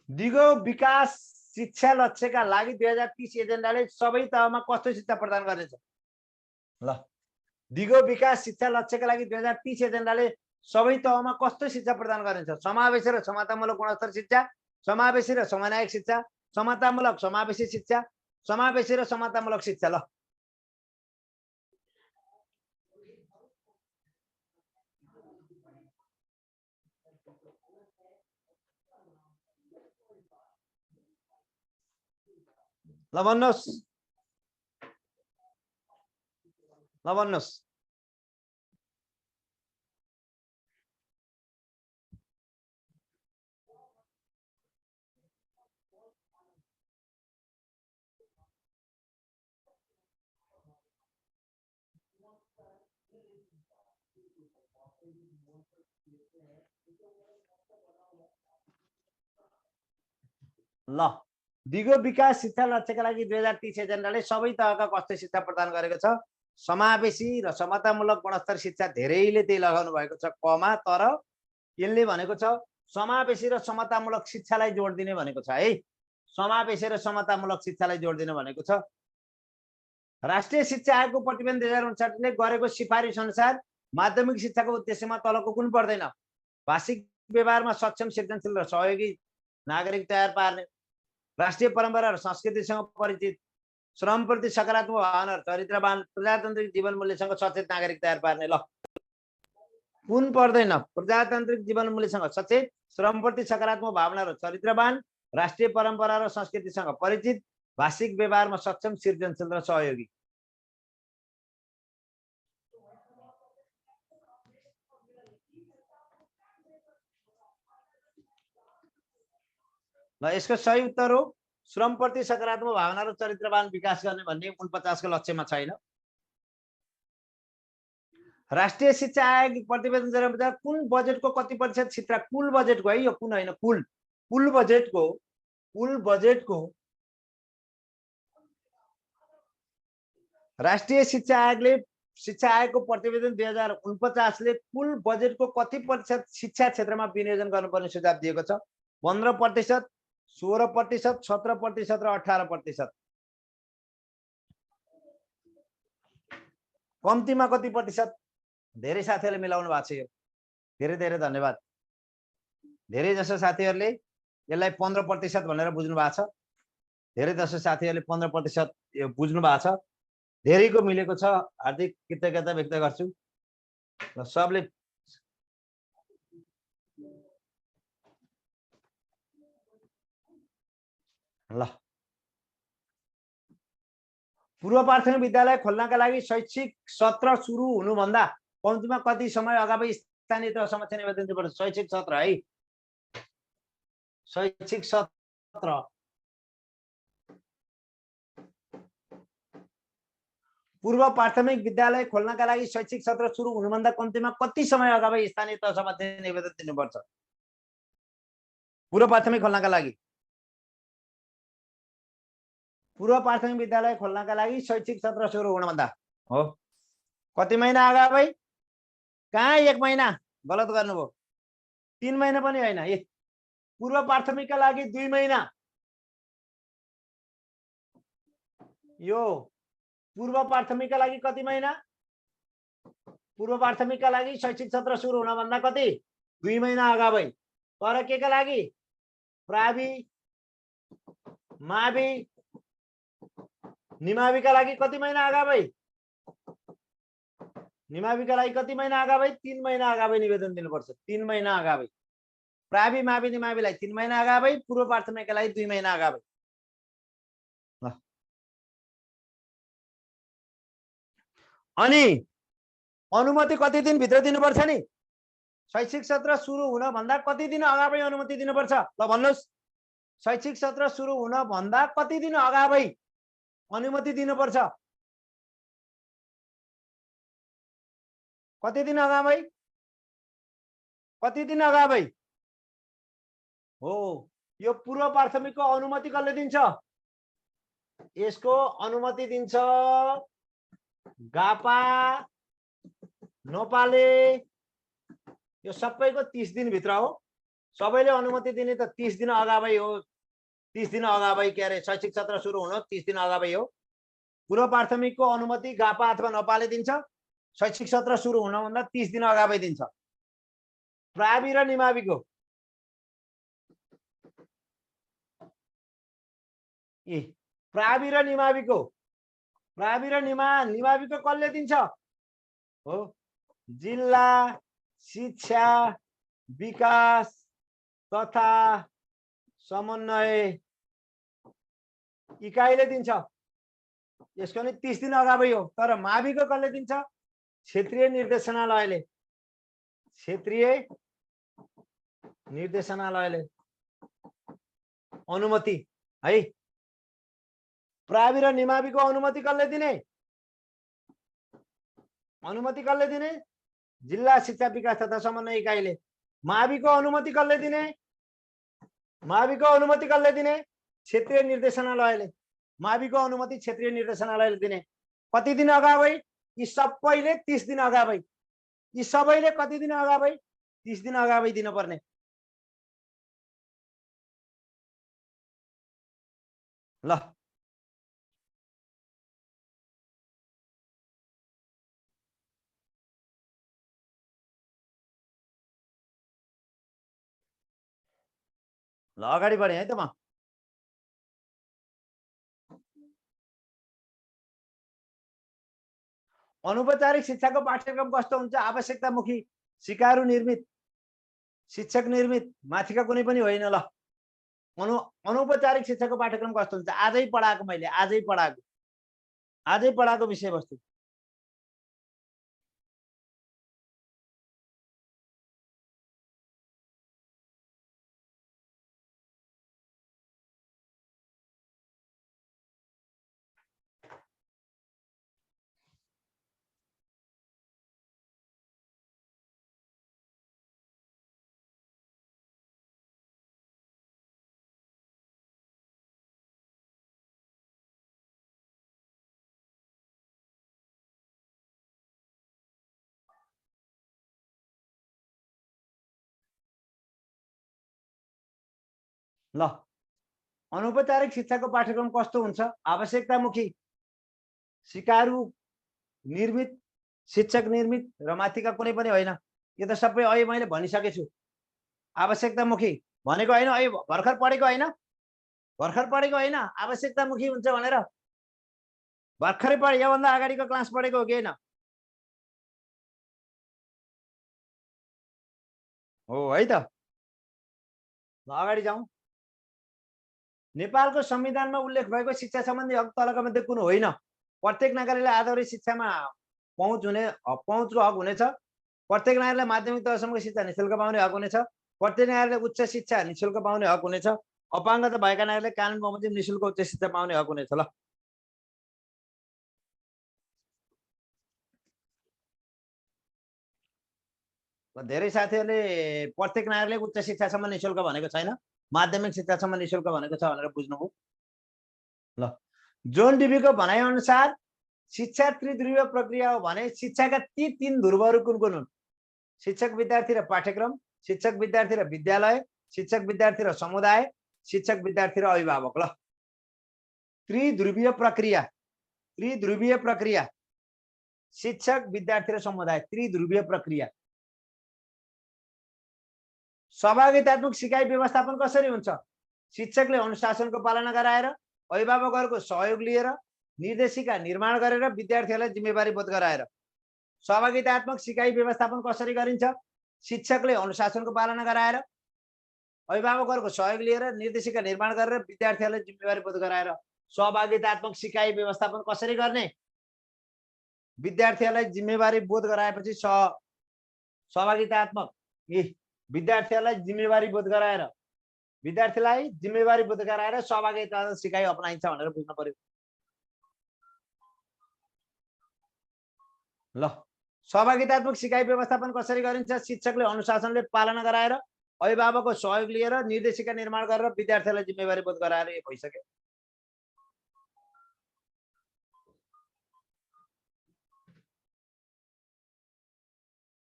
दिगो विकास शिक्षा लक्ष्यका लागि 2030 एजेन्डाले सबै तहमा कस्तो शिक्षा प्रदान गर्नेछ? ल, दिगो विकास शिक्षा लक्ष्यका लागि 2030 एजेन्डाले सबै तहमा कस्तो शिक्षा प्रदान गर्नेछ? समावेशी र समतामूलक गुणस्तर शिक्षा, समावेशी र समन्वयक शिक्षा, समतामूलक समावेशी शिक्षा, समावेशी र समतामूलक शिक्षा। ल, ल भन्नुहोस्। ल भन्नुहोस्। ल, दिगो विकास शिक्षा लक्ष्यका लागि 2030 एजेन्डाले सबै तहका कस्तो शिक्षा प्रदान गरेको छ? समावेशी र समतामूलक गुणस्तर शिक्षा। धेरैले त्यही लगाउनु भएको छ कमा, तर यसले भनेको छ समावेशी र समतामूलक शिक्षालाई जोड दिने भनेको छ है। समावेशी र समतामूलक शिक्षालाई जोड दिने भनेको छ। राष्ट्रिय शिक्षा आयोगको प्रतिवेदन 2059 ले गरेको सिफारिस अनुसार माध्यमिक शिक्षाको उद्देश्यमा तलको कुन पर्दैन? भाषिक व्यवहारमा सक्षम, सृजनशील र सहयोगी नागरिक तयार पार्ने, राष्ट्रिय परम्परा र संस्कृतिसँग परिचित, श्रमप्रति सकारात्मक भावना र चरित्रवान, प्रजातान्त्रिक जीवन मूल्यसँग सचेत नागरिक तयार पार्ने। ल, कुन पर्दैन? प्रजातान्त्रिक जीवन मूल्यसँग सचेत, श्रमप्रति सकारात्मक भावना र चरित्रवान, राष्ट्रिय परम्परा र संस्कृतिसँग परिचित, भाषिक व्यवहारमा सक्षम, सृजनशील र सहयोगी। ल, यसको सही उत्तर हो श्रमप्रति सकारात्मक भावना र चरित्रवान विकास गर्ने भन्ने 49 को लक्ष्यमा छैन। राष्ट्रिय शिक्षा आयोग प्रतिवेदन 2050 कुन बजेटको कति प्रतिशत शिक्षा? कुल बजेटको है, यो कुन होइन, कुल बजेटको राष्ट्रिय शिक्षा आयोगले शिक्षा आयोगको प्रतिवेदन 2049 ले कुल बजेटको कति प्रतिशत शिक्षा क्षेत्रमा विनियोजन गर्नुपर्ने सुझाव दिएको छ? 15%, 16%, 17% र 18%। कम्तीमा कति प्रतिशत? धेरै साथीहरूले मिलाउनु भएको छ यो। धेरै धेरै धन्यवाद। धेरै जसो साथीहरूले यसलाई 15% भनेर बुझ्नु भएको छ। धेरै जसो साथीहरूले 15% यो बुझ्नु भएको छ। धेरैको मिलेको छ, हार्दिक कृतज्ञता व्यक्त गर्छु। र सबले ल पूर्व प्राथमिक विद्यालय खोल्नका लागि शैक्षिक सत्र सुरु हुनुभन्दा कम्तीमा कति समय अगावै स्थानीय तह समक्ष निवेदन दिनुपर्छ? शैक्षिक सत्र है, शैक्षिक सत्र पूर्व प्राथमिक विद्यालय खोल्नका लागि शैक्षिक सत्र सुरु हुनुभन्दा कम्तीमा कति समय अगावै स्थानीय तह समक्ष निवेदन दिनुपर्छ? पूर्व प्राथमिक खोल्नका लागि, पूर्व प्राथमिक विद्यालय खोल्नका लागि शैक्षिक सत्र सुरु हुनुभन्दा हो कति महिना अगावै? कहाँ 1 महिना? गलत गर्नुभयो। 3 महिना पनि होइन। पूर्व प्राथमिकका लागि 2 महिना। यो पूर्व प्राथमिकका लागि कति महिना? पूर्व प्राथमिकका लागि शैक्षिक सत्र सुरु हुनभन्दा कति? 2 महिना अगावै। तर केका लागि? प्रावि, मावि, निमाविका लागि कति महिना अगावै? निमाविका लागि कति महिना अगावै? 3 महिना अगावै निवेदन दिनुपर्छ। 3 महिना अगावै। प्रावि, मावि, निमाविलाई 3 महिना अगावै, पूर्व प्राथमिकका लागि 2 महिना अगावै। अनि अनुमति कति दिन भित्र दिनुपर्छ नि? शैक्षिक सत्र सुरु हुन भन्दा कति दिन अगावै अनुमति दिनुपर्छ? ल भन्नुस्। शैक्षिक सत्र सुरु हुन भन्दा कति दिन अगावै अनुमति दिनुपर्छ? कति दिन अगावै? कति दिन अगावै? हो, यो पूर्व प्राथमिकको अनुमति कसले दिन्छ? यसको अनुमति दिन्छ गापा, नोपाले। यो सबैको 30 दिन भित्र हो। सबैले अनुमति दिने त 30 दिन अगावै हो। 30 दिन अगावै के अरे शैक्षिक सत्र सुरु हुन 30 दिन अगावै हो। पूर्व प्राथमिकको अनुमति गापा अथवा नपाले दिन्छ। शैक्षिक सत्र सुरु हुन भन्दा 30 दिन अगावै दिन्छ। प्रावि र निमाविको प्रावि र निमाविको निमाविको कसले दिन्छ? हो, जिल्ला शिक्षा विकास तथा समन्वय इकाइले दिन्छ। यसको नि 30 दिन अगावै हो। तर माविको कसले दिन्छ? क्षेत्रीय निर्देशनालयले। क्षेत्रीय निर्देशनालयले अनुमति है। प्रावि र निमाविको अनुमति कसले दिने? अनुमति कसले दिने? जिल्ला शिक्षा विकास तथा समन्वय इकाइले। माविको अनुमति कसले दिने? माविको अनुमति कसले दिने? क्षेत्रीय निर्देशनालयले। माविको अनुमति क्षेत्रीय निर्देशनालयले दिने। कति दिन अगावै? यी सबैले 30 दिन अगावै। यी सबैले कति दिन अगावै? 30 दिन अगावै दिनुपर्ने। ल ल अगाडि बढेँ है त म। अनौपचारिक शिक्षाको पाठ्यक्रम कस्तो हुन्छ? आवश्यकतामुखी, सिकारू निर्मित, शिक्षक निर्मित, माथिका कुनै पनि होइन। ल अनौपचारिक शिक्षाको पाठ्यक्रम कस्तो हुन्छ? आजै पढाएको मैले, आजै पढाएको विषयवस्तु। ल अनौपचारिक शिक्षाको पाठ्यक्रम कस्तो हुन्छ? आवश्यकतामुखी, सिकारू निर्मित, शिक्षक निर्मित र माथिका कुनै पनि होइन। यो त सबै अहिले मैले भनिसकेछु। आवश्यकतामुखी भनेको होइन, अहिले भर्खर पढेको होइन, भर्खर पढेको होइन, आवश्यकतामुखी हुन्छ भनेर। भर्खरै पढे, योभन्दा अगाडिको क्लास पढेको हो कि होइन? हो है त। ल अगाडि जाउँ। नेपालको संविधानमा उल्लेख भएको शिक्षा सम्बन्धी हक तलका मध्ये कुन होइन? प्रत्येक नागरिकलाई आधारभूत शिक्षामा पहुँचको हक हुनेछ। प्रत्येक नागरिकलाई माध्यमिक तहसम्मको शिक्षा निःशुल्क पाउने हक हुनेछ। प्रत्येक नागरिकलाई उच्च शिक्षा निःशुल्क पाउने हक हुनेछ। अपाङ्गता भएका नागरिकलाई कानुन बमोजिम निःशुल्क उच्च शिक्षा पाउने हक हुनेछ। ल धेरै साथीहरूले प्रत्येक नागरिकले उच्च शिक्षासम्म निःशुल्क भनेको छैन, माध्यमिक शिक्षासम्म निःशुल्क भनेको छ भनेर बुझ्नुभयो। ल जोन डिबीको भनाइअनुसार शिक्षा त्रिध्रुवीय प्रक्रिया हो भने शिक्षाका ती 3 ध्रुवहरू कुन कुन हुन्? शिक्षक विद्यार्थी र पाठ्यक्रम, शिक्षक विद्यार्थी र विद्यालय, शिक्षक विद्यार्थी र समुदाय, शिक्षक विद्यार्थी र अभिभावक। ल त्रिध्रुवीय प्रक्रिया, त्रिध्रुवीय प्रक्रिया, शिक्षक विद्यार्थी र समुदाय, त्रिध्रुवीय प्रक्रिया। सहभागितात्मक सिकाइ व्यवस्थापन कसरी हुन्छ? शिक्षकले अनुशासनको पालना गराएर, अभिभावकहरूको सहयोग लिएर, निर्देशिका निर्माण गरेर, विद्यार्थीहरूलाई जिम्मेवारी बोध गराएर। सहभागितात्मक सिकाइ व्यवस्थापन कसरी गरिन्छ? शिक्षकले अनुशासनको पालना गराएर, अभिभावकहरूको सहयोग लिएर, निर्देशिका निर्माण गरेर, विद्यार्थीहरूलाई जिम्मेवारी बोध गराएर। सहभागितात्मक सिकाइ व्यवस्थापन कसरी गर्ने? विद्यार्थीहरूलाई जिम्मेवारी बोध गराएपछि सहभागितात्मक विद्यार्थीहरूलाई जिम्मेवारी बोध गराएर, विद्यार्थीलाई जिम्मेवारी बोध गराएर सहभागिता सिकाइ अपनाइन्छ भनेर बुझ्नु पर्यो। ल सहभागितात्मक सिकाइ व्यवस्थापन कसरी गरिन्छ? शिक्षकले अनुशासनले पालना गराएर, अभिभावकको सहयोग लिएर, निर्देशिका निर्माण गरेर, विद्यार्थीलाई जिम्मेवारी बोध गराएर यो भइसक्यो।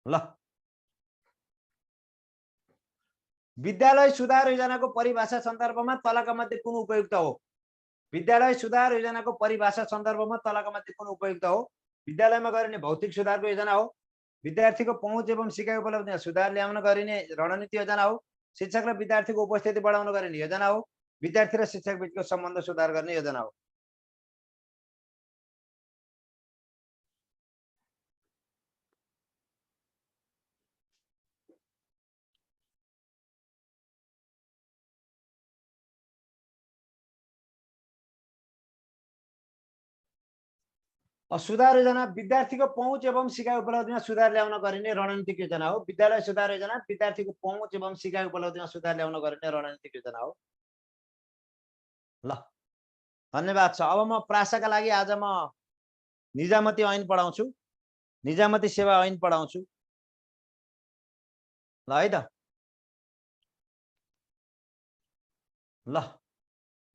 ल विद्यालय सुधार योजनाको परिभाषा सन्दर्भमा तलका मध्ये कुन उपयुक्त हो? विद्यालय सुधार योजनाको परिभाषा सन्दर्भमा तलका मध्ये कुन उपयुक्त हो? विद्यालयमा गरिने भौतिक सुधारको योजना हो। विद्यार्थीको पहुँच एवं सिकाइ उपलब्धिमा सुधार ल्याउन गरिने रणनीति योजना हो। शिक्षक र विद्यार्थीको उपस्थिति बढाउन गरिने योजना हो। विद्यार्थी र शिक्षक बीचको सम्बन्ध सुधार गर्ने योजना हो। सुधार योजना विद्यार्थीको पहुँच एवं सिकाइ उपलब्धिमा सुधार ल्याउन गरिने रणनीतिक योजना हो। विद्यालय सुधार योजना विद्यार्थीको पहुँच एवं सिकाइ उपलब्धिमा सुधार ल्याउन गरिने रणनीतिक योजना हो। ल धन्यवाद छ। अब म प्रासाका लागि आज म निजामती ऐन पढाउँछु, निजामती सेवा ऐन पढाउँछु। ल है त। ल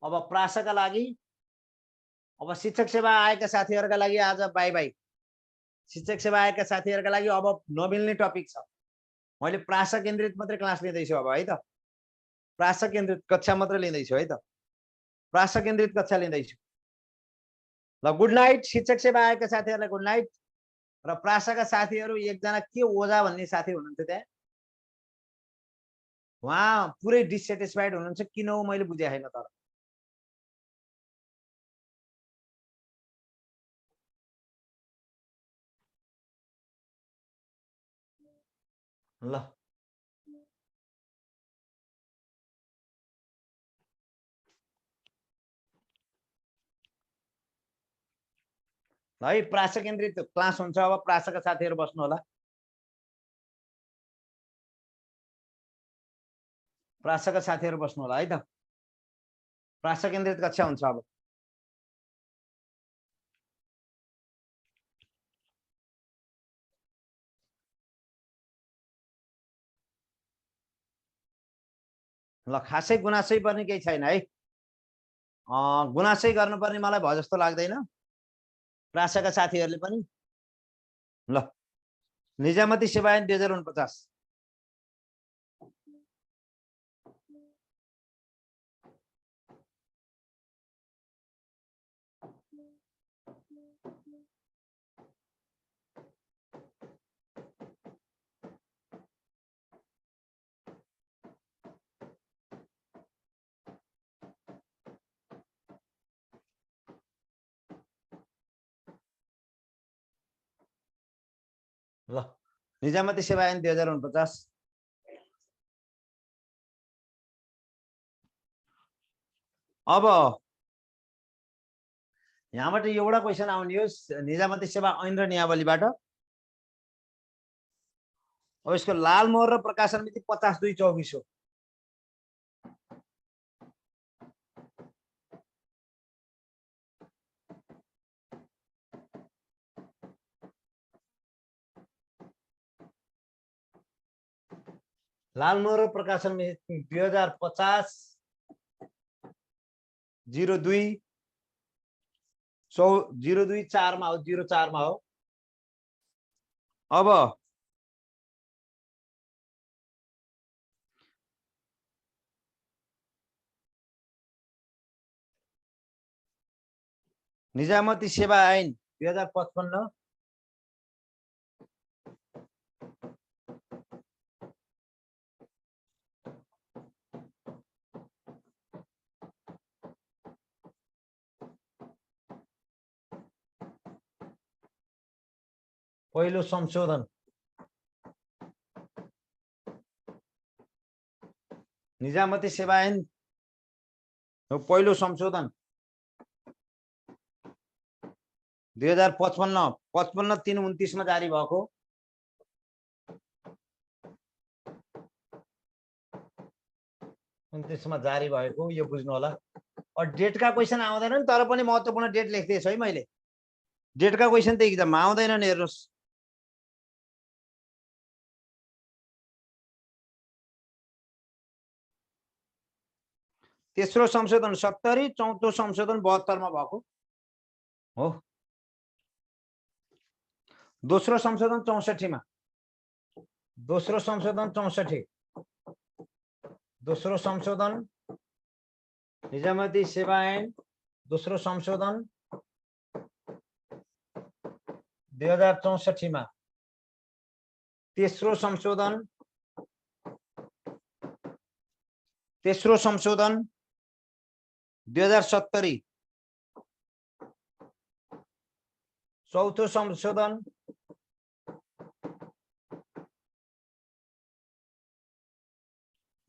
अब प्रासाका लागि, अब शिक्षक सेवा आएका साथीहरूका लागि आज बाई बाई। शिक्षक सेवा आएका साथीहरूका लागि अब नमिल्ने टपिक छ। मैले प्रासा केन्द्रित मात्रै क्लास लिँदैछु अब है त। प्रासा केन्द्रित कक्षा मात्रै लिँदैछु है त। प्रासा केन्द्रित कक्षा लिँदैछु। ल गुड नाइट। शिक्षक सेवा आएका साथीहरूलाई गुड नाइट। र प्रासाका साथीहरू एकजना के ओझा भन्ने साथी हुनुहुन्थ्यो त्यहाँ, उहाँ पुरै डिससेटिस्फाइड हुनुहुन्छ, किन हो मैले बुझेको छैन। तर ल है प्रासा केन्द्रित क्लास हुन्छ। अब प्रासाका साथीहरू बस्नु होला। प्रासाका साथीहरू बस्नु होला है त। प्रासा केन्द्रित कक्षा हुन्छ अब। ल खासै गुनासै पर्ने केही छैन है। गुनासै गर्नुपर्ने मलाई भयो जस्तो लाग्दैन, प्रासाका साथीहरूले पनि। ल निजामती सेवा ऐन 2049। ल निजामती सेवा ऐन 2049 अब यहाँबाट एउटा क्वेसन आउने हो निजामती सेवा ऐन र नियमावलीबाट। अब यसको लाल मोहर र प्रकाशन मिति 50/2/24 हो। लाल मोहर र प्रकाशन मिति 2050 02 02/4 मा हो, 04 मा हो। अब निजामती सेवा ऐन 2055 पहिलो संशोधन निजामती सेवा ऐन हो पहिलो संशोधन 2055 55/3/29 मा जारी भएको। मा जारी भएको यो बुझ्नु होला। और डेटका क्वेसन आउँदैनन् तर पनि महत्त्वपूर्ण डेट लेख्दैछु है मैले। डेटका क्वेसन त एक्जाममा आउँदैनन् हेर्नुस्। तेस्रो संशोधन 70, चौथो संशोधन 72 मा भएको हो। दोस्रो संशोधन 64 मा, दोस्रो संशोधन 64, दोस्रो संशोधन निजामती सेवा ऐन दोस्रो संशोधन 2064 मा, तेस्रो संशोधन 2070, चौथो संशोधन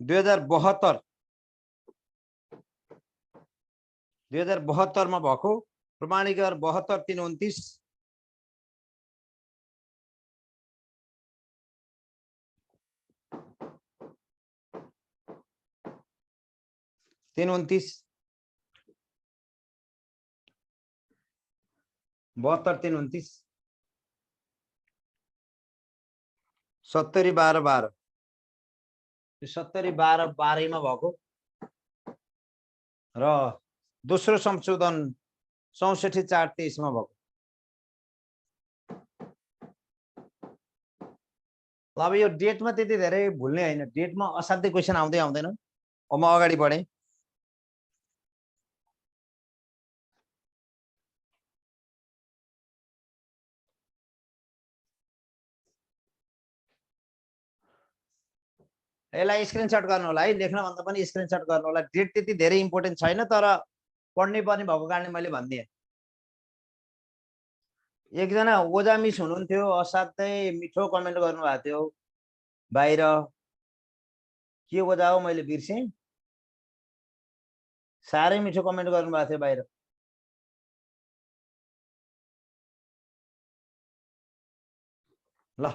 2072 मा भएको प्रमाणीकरण 72/3/29। तीन 29 72/3/29 70/12/12 70/12/12 मा भएको र दोस्रो संशोधन 64/4/23 मा भएको। अब यो डेटमा त्यति धेरै भुल्ने हैन, डेटमा असाध्यै क्वेसन आउँदैन। अब म अगाडि बढे। यसलाई स्क्रिनशट गर्नु होला है, लेख्न भन्दा पनि स्क्रिनशट गर्नु होला। डेट त्यति धेरै इम्पोर्टेन्ट छैन तर पढ्नै पर्ने भएको कारणले मैले भनिदिएँ। एकजना ओजा मिस हुनुहुन्थ्यो, असाध्यै मिठो कमेन्ट गर्नुभएको थियो बाहिर। के ओजा हो मैले बिर्सेँ। साह्रै मिठो कमेन्ट गर्नुभएको थियो बाहिर। ल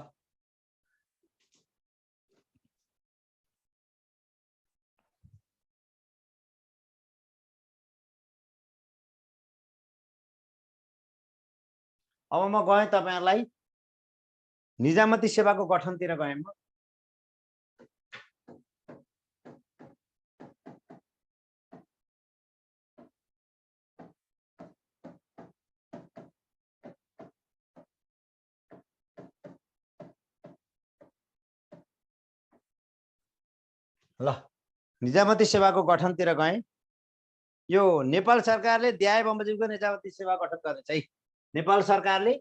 अब म गएँ तपाईहरुलाई निजामती सेवाको गठनतिर गएँ म। ल निजामती सेवाको गठनतिर गएँ। यो नेपाल सरकारले द्याय बमोजिमको निजामती सेवा गठन गर्नेछ है। नेपाल सरकारले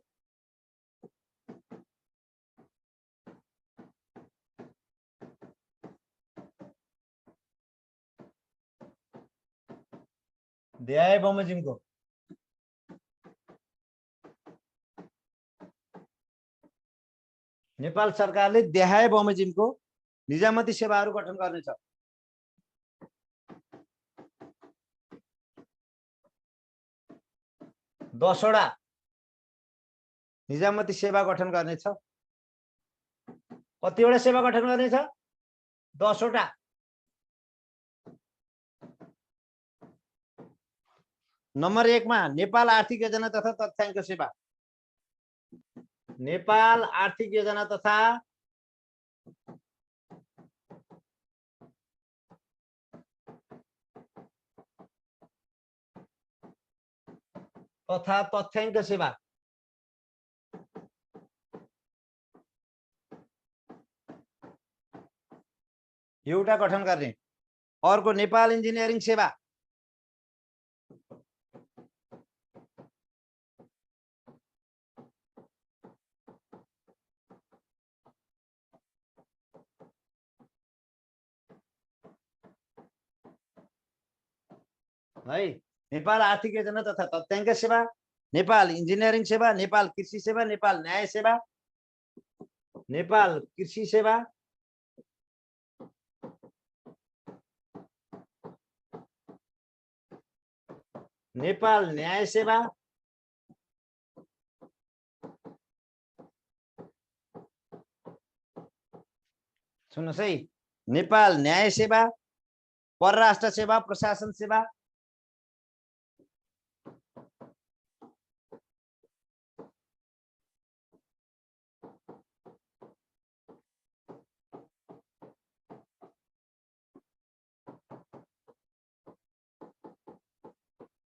द्याय बमोजिमको नेपाल सरकारले देहाय बमोजिमको निजामती सेवाहरू गठन गर्नेछ। दसवटा निजामती सेवा गठन गर्नेछ। कतिवटा सेवा गठन गर्नेछ? 10वटा। नम्बर 1 मा नेपाल आर्थिक योजना तथा तथ्याङ्क सेवा। नेपाल आर्थिक योजना तथा तथ्याङ्क सेवा। एउटा गठन गर्ने। अर्को नेपाल इन्जिनियरिङ सेवा। है नेपाल आर्थिक योजना तथा तथ्याङ्क सेवा, नेपाल इन्जिनियरिङ सेवा, नेपाल कृषि सेवा, नेपाल न्याय सेवा, नेपाल कृषि सेवा, नेपाल न्याय सेवा, सुन्नुहोस् है, नेपाल न्याय सेवा, परराष्ट्र सेवा, प्रशासन सेवा,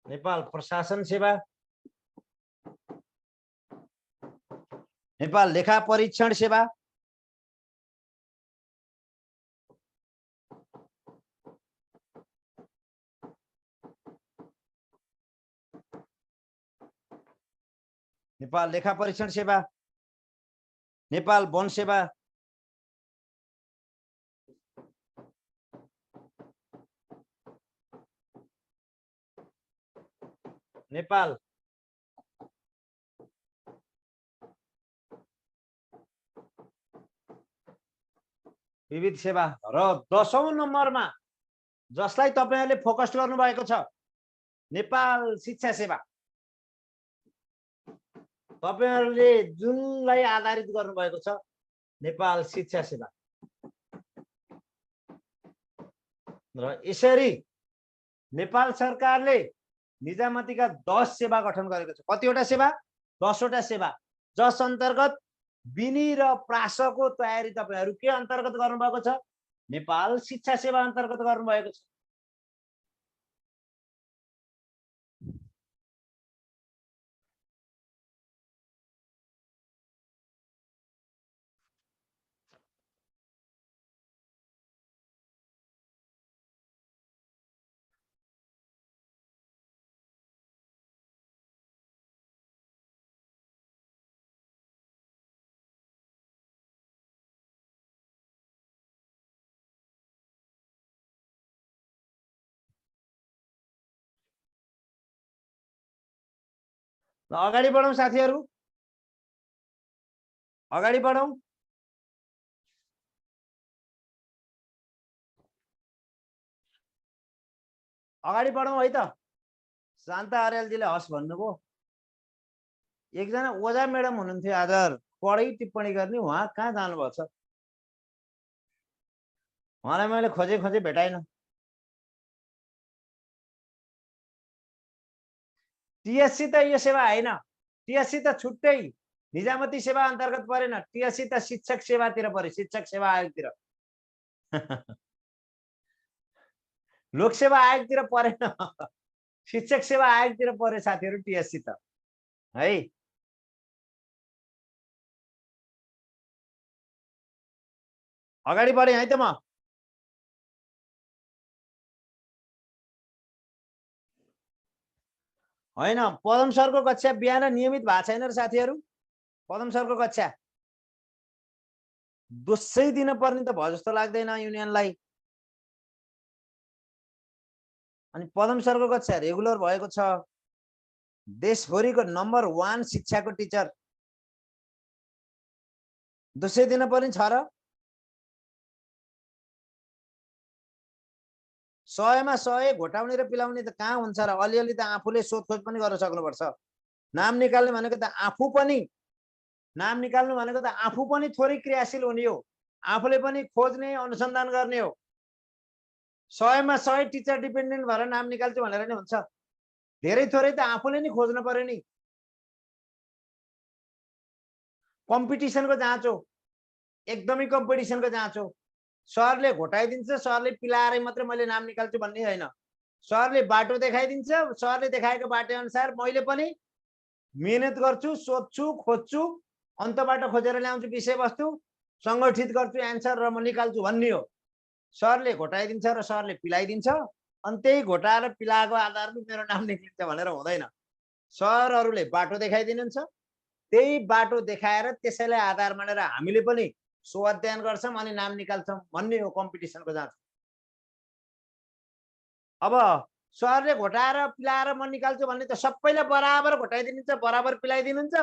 नेपाल प्रशासन सेवा, नेपाल लेखा परीक्षण सेवा, नेपाल लेखा परीक्षण सेवा, नेपाल वन सेवा, नेपाल विविध सेवा र 10औं नम्बरमा जसलाई तपाईहरुले फोकस गर्नु भएको छ नेपाल शिक्षा सेवा। तपाईहरुले जुनलाई आधारित गर्नु भएको छ नेपाल शिक्षा सेवा। र यसरी नेपाल सरकारले निजामतीका 10 सेवा गठन गरेको छ। कतिवटा सेवा? 10वटा सेवा, जस अन्तर्गत बिनी र प्रासको तयारी तपाईहरु के अन्तर्गत गर्नुभएको छ? नेपाल शिक्षा सेवा अन्तर्गत गर्नुभएको छ। ल अगाडि बढौं साथीहरु, अगाडि बढौं। अगाडि बढौं है त। शान्ता अर्यालजीले हस् भन्नुभयो। एकजना ओझा म्याडम हुनुहुन्थ्यो आज पढै टिप्पणी गर्ने, उहाँ कहाँ जानुभएको छ? उहाँलाई मैले खोजे खोजे भेटाइन। टीएससी त यो सेवा हैन, टीएससी त छुट्टै निजामती सेवा अन्तर्गत परेन। टीएससी त शिक्षक सेवातिर पर्यो, शिक्षक सेवा आयोगतिर। लोक सेवा आयोगतिर परेन, शिक्षक सेवा आयोगतिर पर्यो साथीहरु टीएससी त है। अगाडि बढे है त म। हैन, पदम सरको कक्षा बिहान नियमित भएको छैन र साथीहरु। पदम सरको कक्षा दोस्सै दिन पर्ने त भयो जस्तो लाग्दैन युनियनलाई। अनि पदम सरको कक्षा रेगुलर भएको छ। देशभरिको नम्बर 1 शिक्षाको टिचर 200 दिन पनि छ र 100 मा 100 घोटाउने र पिलाउने त कहाँ हुन्छ र? अलिअलि त आफूले सोधखोज पनि गर्न सक्नुपर्छ। नाम निकाल्ने भनेको त आफू पनि थोरै क्रियाशील हुने हो। आफूले पनि खोज्ने, अनुसन्धान गर्ने हो। 100 मा 100 टिचर डिपेन्डेन्ट भएर नाम निकाल्छु भनेर नि हुन्छ? धेरै थोरै त आफूले नि खोज्न पर्यो नि। कम्पिटिसनको जाँच हो, एकदमै कम्पिटिसनको जाँच हो। सरले घोटाइदिन्छ, सरले पिलाएर मात्रै मैले नाम निकाल्छु भन्ने होइन। सरले बाटो देखाइदिन्छ, सरले देखाएको बाटो अनुसार मैले पनि मेहनत गर्छु, सोध्छु, खोज्छु, अन्तबाट खोजेर ल्याउँछु विषयवस्तु, सङ्गठित गर्छु एन्सर र म निकाल्छु भन्ने हो। सरले घोटाइदिन्छ र सरले पिलाइदिन्छ, अनि त्यही घोटाएर पिलाएको आधारमा मेरो नाम निक्लिन्छ भनेर हुँदैन। सरहरूले बाटो देखाइदिनुहुन्छ, त्यही बाटो देखाएर त्यसैलाई आधार मानेर हामीले पनि सो अध्ययन गर्छौँ अनि नाम निकाल्छौँ भन्ने हो कम्पिटिसनको जाँच। अब सरले घोटाएर पिलाएर म निकाल्छु भन्ने त सबैलाई बराबर घोटाइदिनुहुन्छ, बराबर पिलाइदिनुहुन्छ।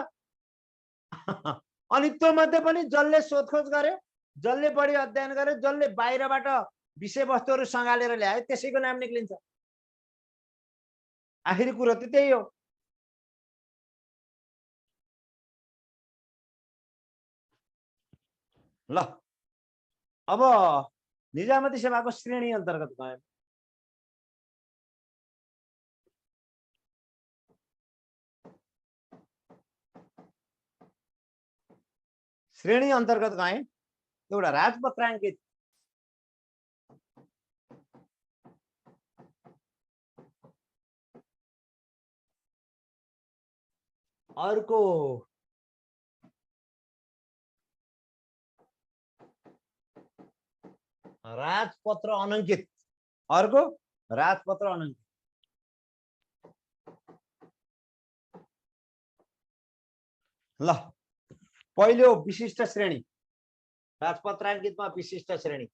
अनि त्यो मध्ये पनि जसले सोधखोज गर्यो, जसले बढी अध्ययन गर्यो, जसले बाहिरबाट विषयवस्तुहरू सँगालेर ल्यायो त्यसैको नाम निक्लिन्छ। आखिरी कुरो त त्यही हो। ल अब निजामती सेवाको श्रेणी अन्तर्गत गयो। श्रेणी अन्तर्गत गए एउटा राजपत्राङ्कित अर्को राजपत्र अनङ्कित, अर्को राजपत्र अनङ्कित। ल पहिलो विशिष्ट श्रेणी, राजपत्राङ्कितमा विशिष्ट श्रेणी।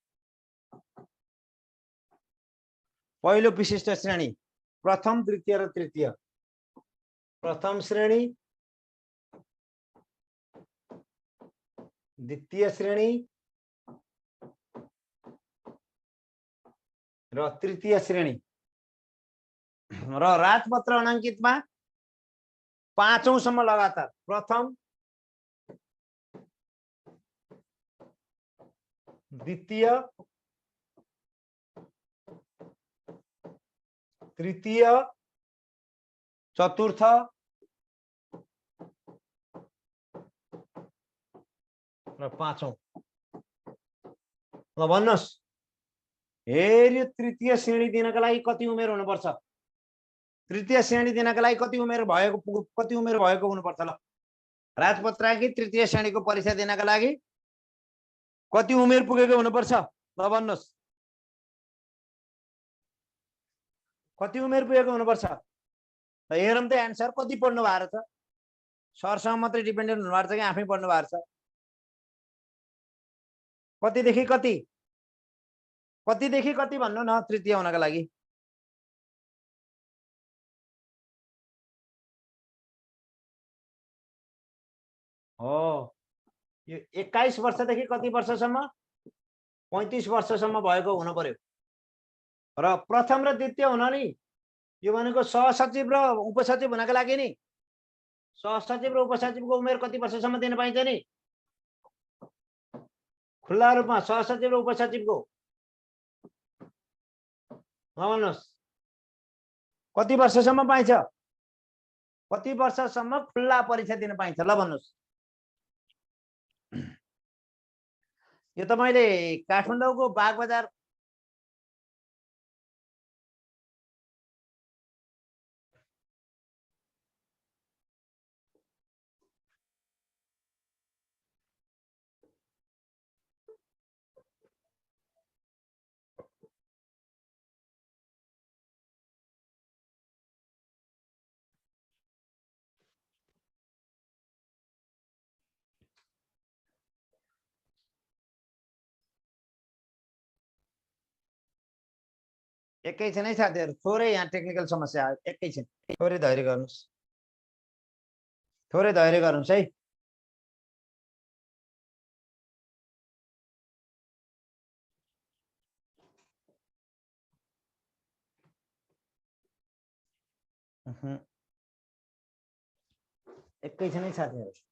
पहिलो विशिष्ट श्रेणी प्रथम, द्वितीय र तृतीय। प्रथम श्रेणी, द्वितीय श्रेणी र तृतीय श्रेणी। र राजपत्र अनङ्कितमा 5औं सम्म लगातार प्रथम, द्वितीय, तृतीय, चतुर्थ र 5औं। ल भन्नुहोस्, हेर यो तृतीय श्रेणी दिनका लागि कति उमेर हुनुपर्छ? तृतीय श्रेणी दिनका लागि कति उमेर भएको हुनुपर्छ? ल राजपत्राङ्कित तृतीय श्रेणीको परीक्षा दिनका लागि कति उमेर पुगेको हुनुपर्छ? ल भन्नुहोस्, कति उमेर पुगेको हुनुपर्छ? हेरौँ त एन्सर कति पढ्नु भएको छ? सरसँग मात्रै डिपेन्डेन्ट हुनु भएको छ कि आफै पढ्नु भएको छ? कतिदेखि कति, कतिदेखि कति भन्नु न तृतीय हुनका लागि? हो यो 21 वर्षदेखि कति वर्षसम्म? 35 वर्षसम्म भएको हुनु पर्यो। र प्रथम र द्वितीय हुन नि यो भनेको सहसचिव र उपसचिव हुनका लागि नि सहसचिव र उपसचिवको उमेर कति वर्षसम्म दिन पाइन्छ नि? खुल्ला रूपमा सहसचिव र उपसचिवको भन्नुहोस् कति वर्षसम्म पाइन्छ? कति वर्षसम्म खुल्ला परीक्षा दिन पाइन्छ? ल भन्नुहोस्। यो त मैले काठमाडौँको बागबजार एकैछिन है साथीहरु, थोरै यहाँ टेक्निकल समस्या आयो, एकैछिन थोरै धैर्य गर्नुस्, थोरै धैर्य गर्नुस् है। एकैछिनै साथीहरु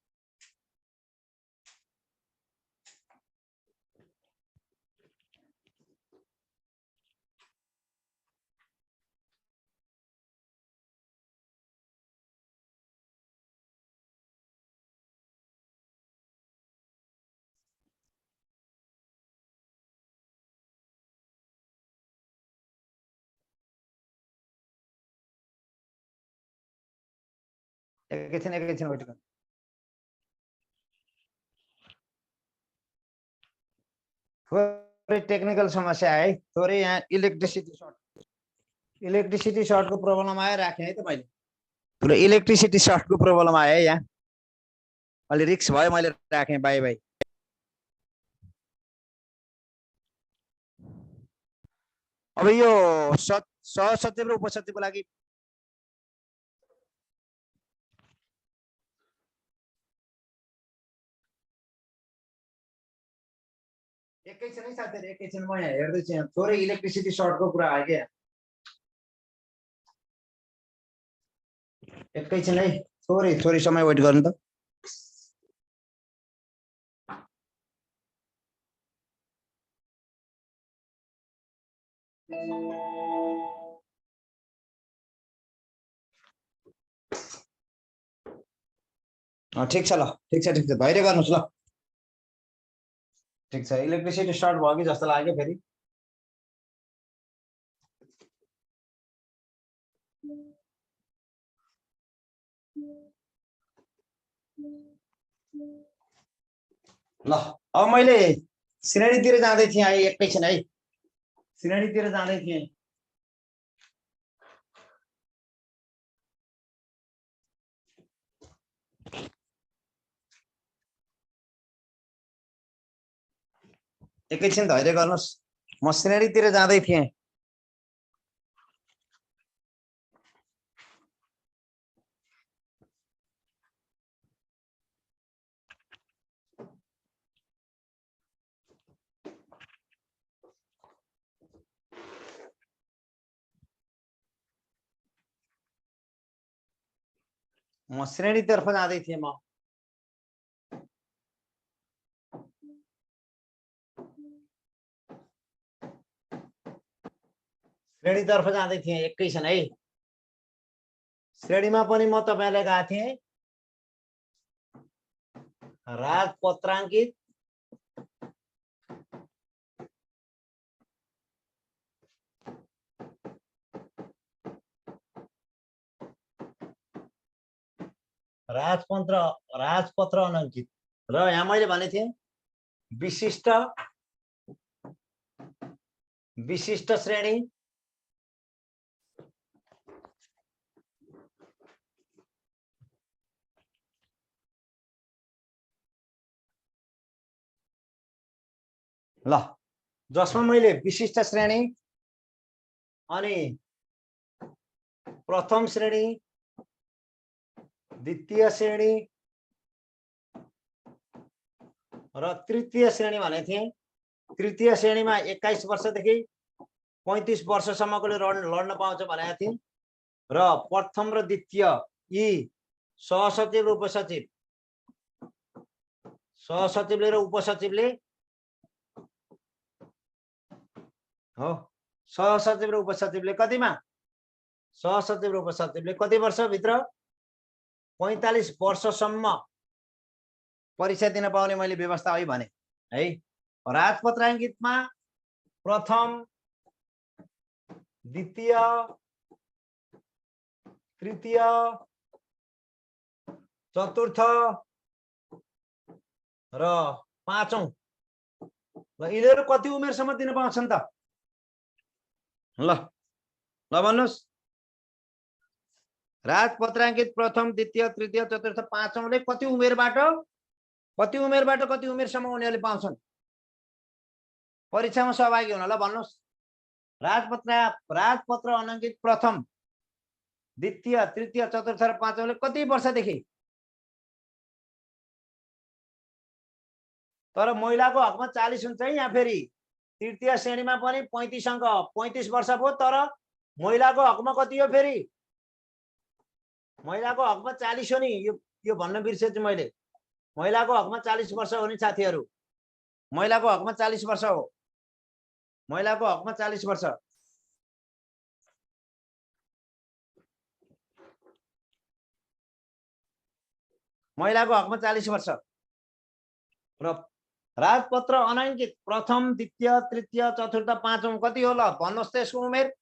एकैछिन वेट गर्नु थोरै टेक्निकल समस्या है थोरै यहाँ इलेक्ट्रिसिटी सर्टको प्रब्लम आयो राखेँ है त मैले थोरै इलेक्ट्रिसिटी सर्टको प्रब्लम आयो है यहाँ अलि रिक्स भयो मैले राखेँ बाई बाई अब यो सहसचिव र उपसचिवको लागि एकैछिन है साथीहरु एकैछिन म यहाँ हेर्दैछु यहाँ थोरै इलेक्ट्रिसिटी सर्टको कुरा आयो क्या एकैछिन है थोरै समय वेट गर्नु त ठिक छ ल ठिक छ धैर्य गर्नुस् ल ठिक छ इलेक्ट्रिसिटी सर्ट भयो कि जस्तो लाग्यो फेरि ल अब मैले श्रेणीतिर जाँदै थिएँ है एकैछिन है श्रेणीतिर जाँदै थिएँ एकैछिन धैर्य गर्नुस् म श्रेणीतिर जाँदै थिएँ म श्रेणीतर्फ जाँदै थिएँ म श्रेणीतर्फ जाँदै थिएँ एकैछिन है श्रेणीमा पनि म तपाईलाई गएको थिएँ राजपत्राङ्कित राजपत्र अनङ्कित र यहाँ मैले भने थिएँ विशिष्ट श्रेणी ल जसमा मैले विशिष्ट श्रेणी अनि प्रथम श्रेणी द्वितीय श्रेणी र तृतीय श्रेणी भने थिएँ तृतीय श्रेणीमा 21 वर्षदेखि 35 वर्षसम्मकोले लड्न पाउँछ भनेको थिएँ र प्रथम र द्वितीय यी सहसचिव र सहसचिवले र उपसचिवले हो सहसचिव र उपसचिवले कतिमा सहसचिव र उपसचिवले कति वर्षभित्र 45 वर्षसम्म परीक्षा दिन पाउने मैले व्यवस्था है भने है राजपत्राङ्कितमा प्रथम द्वितीय तृतीय चतुर्थ र पाँचौं ल यिनीहरू कति उमेरसम्म दिन पाउँछन् त ल भन्नुस् राजपत्राङ्कित प्रथम द्वितीय तृतीय चतुर्थ पाँचौंले कति उमेरबाट कति उमेरसम्म उनीहरूले पाउँछन् परीक्षामा सहभागी हुन ल भन्नुस् राजपत्र अनङ्कित प्रथम द्वितीय तृतीय चतुर्थ र पाँचौंले कति वर्षदेखि तर महिलाको हकमा 40 हुन्छ है यहाँ फेरि तृतीय श्रेणीमा पनि 35 अंक 35 वर्ष भयो तर महिलाको हकमा कति हो फेरि महिलाको हकमा 40 हो नि, यो भन्न बिर्सेछु मैले। महिलाको हकमा 40 वर्ष हो नि साथीहरू, महिलाको हकमा 40 वर्ष हो, महिलाको हकमा 40 वर्ष। महिलाको हकमा 40 वर्ष र राजपत्र अनाङ्कित प्रथम, द्वितीय, तृतीय, चतुर्थ, पाँचौं कति हो ल भन्नुहोस् त यसको उमेर?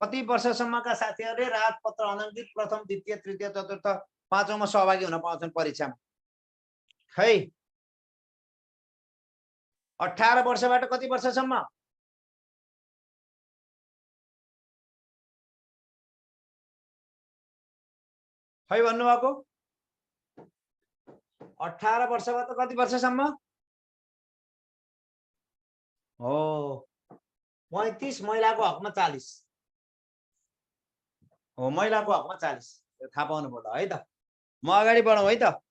कति वर्षसम्मका साथीहरूले राजपत्र अनाङ्कित प्रथम, द्वितीय, तृतीय, चतुर्थ, पाँचौंमा सहभागी हुन पाउँछन् परीक्षामा? खै 18 वर्षबाट कति वर्षसम्म? खै भन्नुभएको? 18 वर्षबाट कति वर्षसम्म हो? 35, महिलाको हकमा 40 हो, महिलाको हकमा 40। थाहा पाउनु पर्यो है त। म अगाडि बढौँ है त।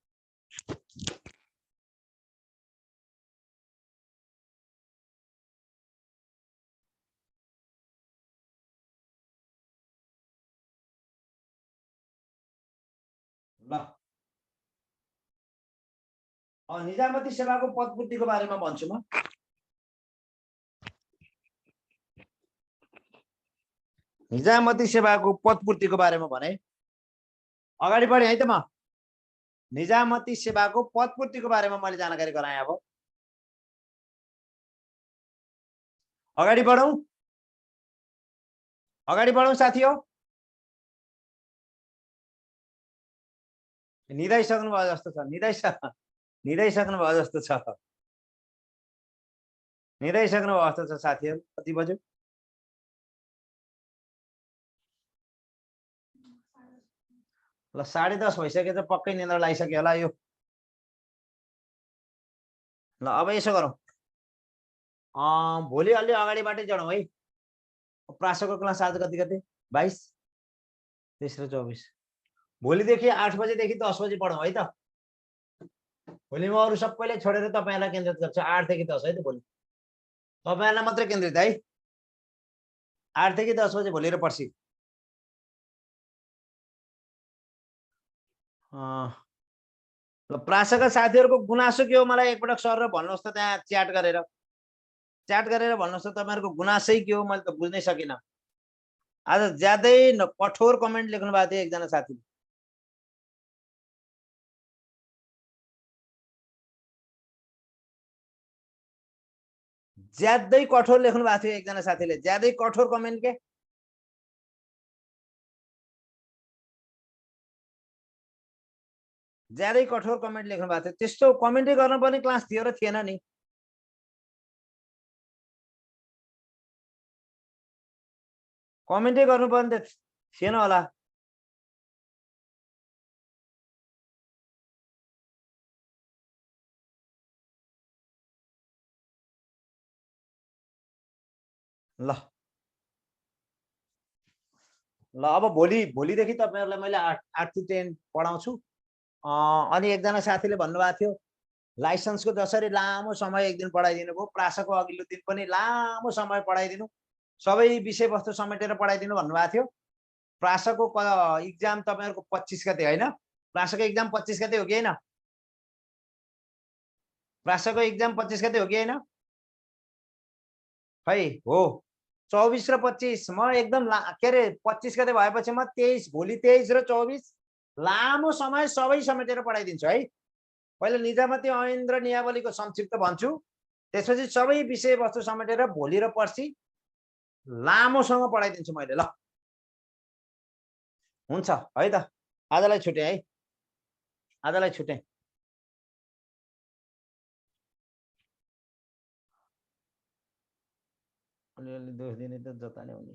ल निजामती सेवाको पदपूर्तिको बारेमा भन्छु म। निजामती सेवाको पदपूर्तिको बारेमा भने अगाडि बढेँ है त म। निजामती सेवाको पदपूर्तिको बारेमा मैले जानकारी गराएँ। अब अगाडि बढौँ, अगाडि बढौँ साथी हो। निदाइसक्नु भयो जस्तो छ, निदाइसक्नु भयो जस्तो छ, निदाइसक्नु भयो जस्तो छ साथीहरू। कति बज्यो? ल 10:30 भइसक्यो त, पक्कै निन्द्रा लागिसक्यो होला यो। ल अब यसो गरौँ, भोलि अलि अगाडिबाटै जडौँ है। प्रासको क्लास आज कति गते? 22, 23 र 24। भोलिदेखि 8 बजेदेखि 10 बजे पढौँ है त। भोलि म अरू सबैलाई छोडेर तपाईँहरूलाई केन्द्रित गर्छु। 8 देखि 10 है त भोलि, तपाईँहरूलाई मात्रै केन्द्रित है। 8 देखि 10 बजे भोलि र पर्सि। ल प्रासका साथीहरूको गुनासो के हो मलाई एकपटक सर र भन्नुहोस् त, त्यहाँ च्याट गरेर भन्नुहोस् त तपाईँहरूको गुनासै के हो? मैले त बुझ्नै सकिनँ। आज ज्यादै कठोर कमेन्ट लेख्नु भएको थियो एकजना साथीले। ज्यादै कठोर लेख्नु भएको थियो एकजना साथीले, ज्यादै कठोर कमेन्ट के? ज्यादै कठोर कमेन्ट लेख्नु भएको थियो। त्यस्तो कमेन्टै गर्नुपर्ने क्लास थियो र थिएन नि। कमेन्टै गर्नुपर्ने त थिएन होला। ल ल अब भोलिदेखि तपाईँहरूलाई मैले 8 to 10 पढाउँछु। अनि एकजना साथीले भन्नुभएको थियो लाइसेन्सको जसरी लामो समय एक दिन पढाइदिनु भयो, प्रासको अघिल्लो दिन पनि लामो समय पढाइदिनु, सबै विषयवस्तु समेटेर पढाइदिनु भन्नुभएको थियो। प्रासको इक्जाम तपाईँहरूको 25 गते होइन? प्रासको इक्जाम 25 गते हो कि होइन? प्रासको इक्जाम 25 गते हो कि होइन? खै हो 24 र 25। म एकदम के अरे 25 गते भएपछि म 23, भोलि 23 र 24 लामो समय सबै समेटेर पढाइदिन्छु है। पहिला निजामती ऐन र नियावलीको संक्षिप्त भन्छु, त्यसपछि सबै विषयवस्तु समेटेर भोलि र पर्सि लामोसँग पढाइदिन्छु मैले। ल हुन्छ है त, आजलाई छुटेँ है, आजलाई छुटेँ। अलिअलि दोष दिने त जता नै हुने।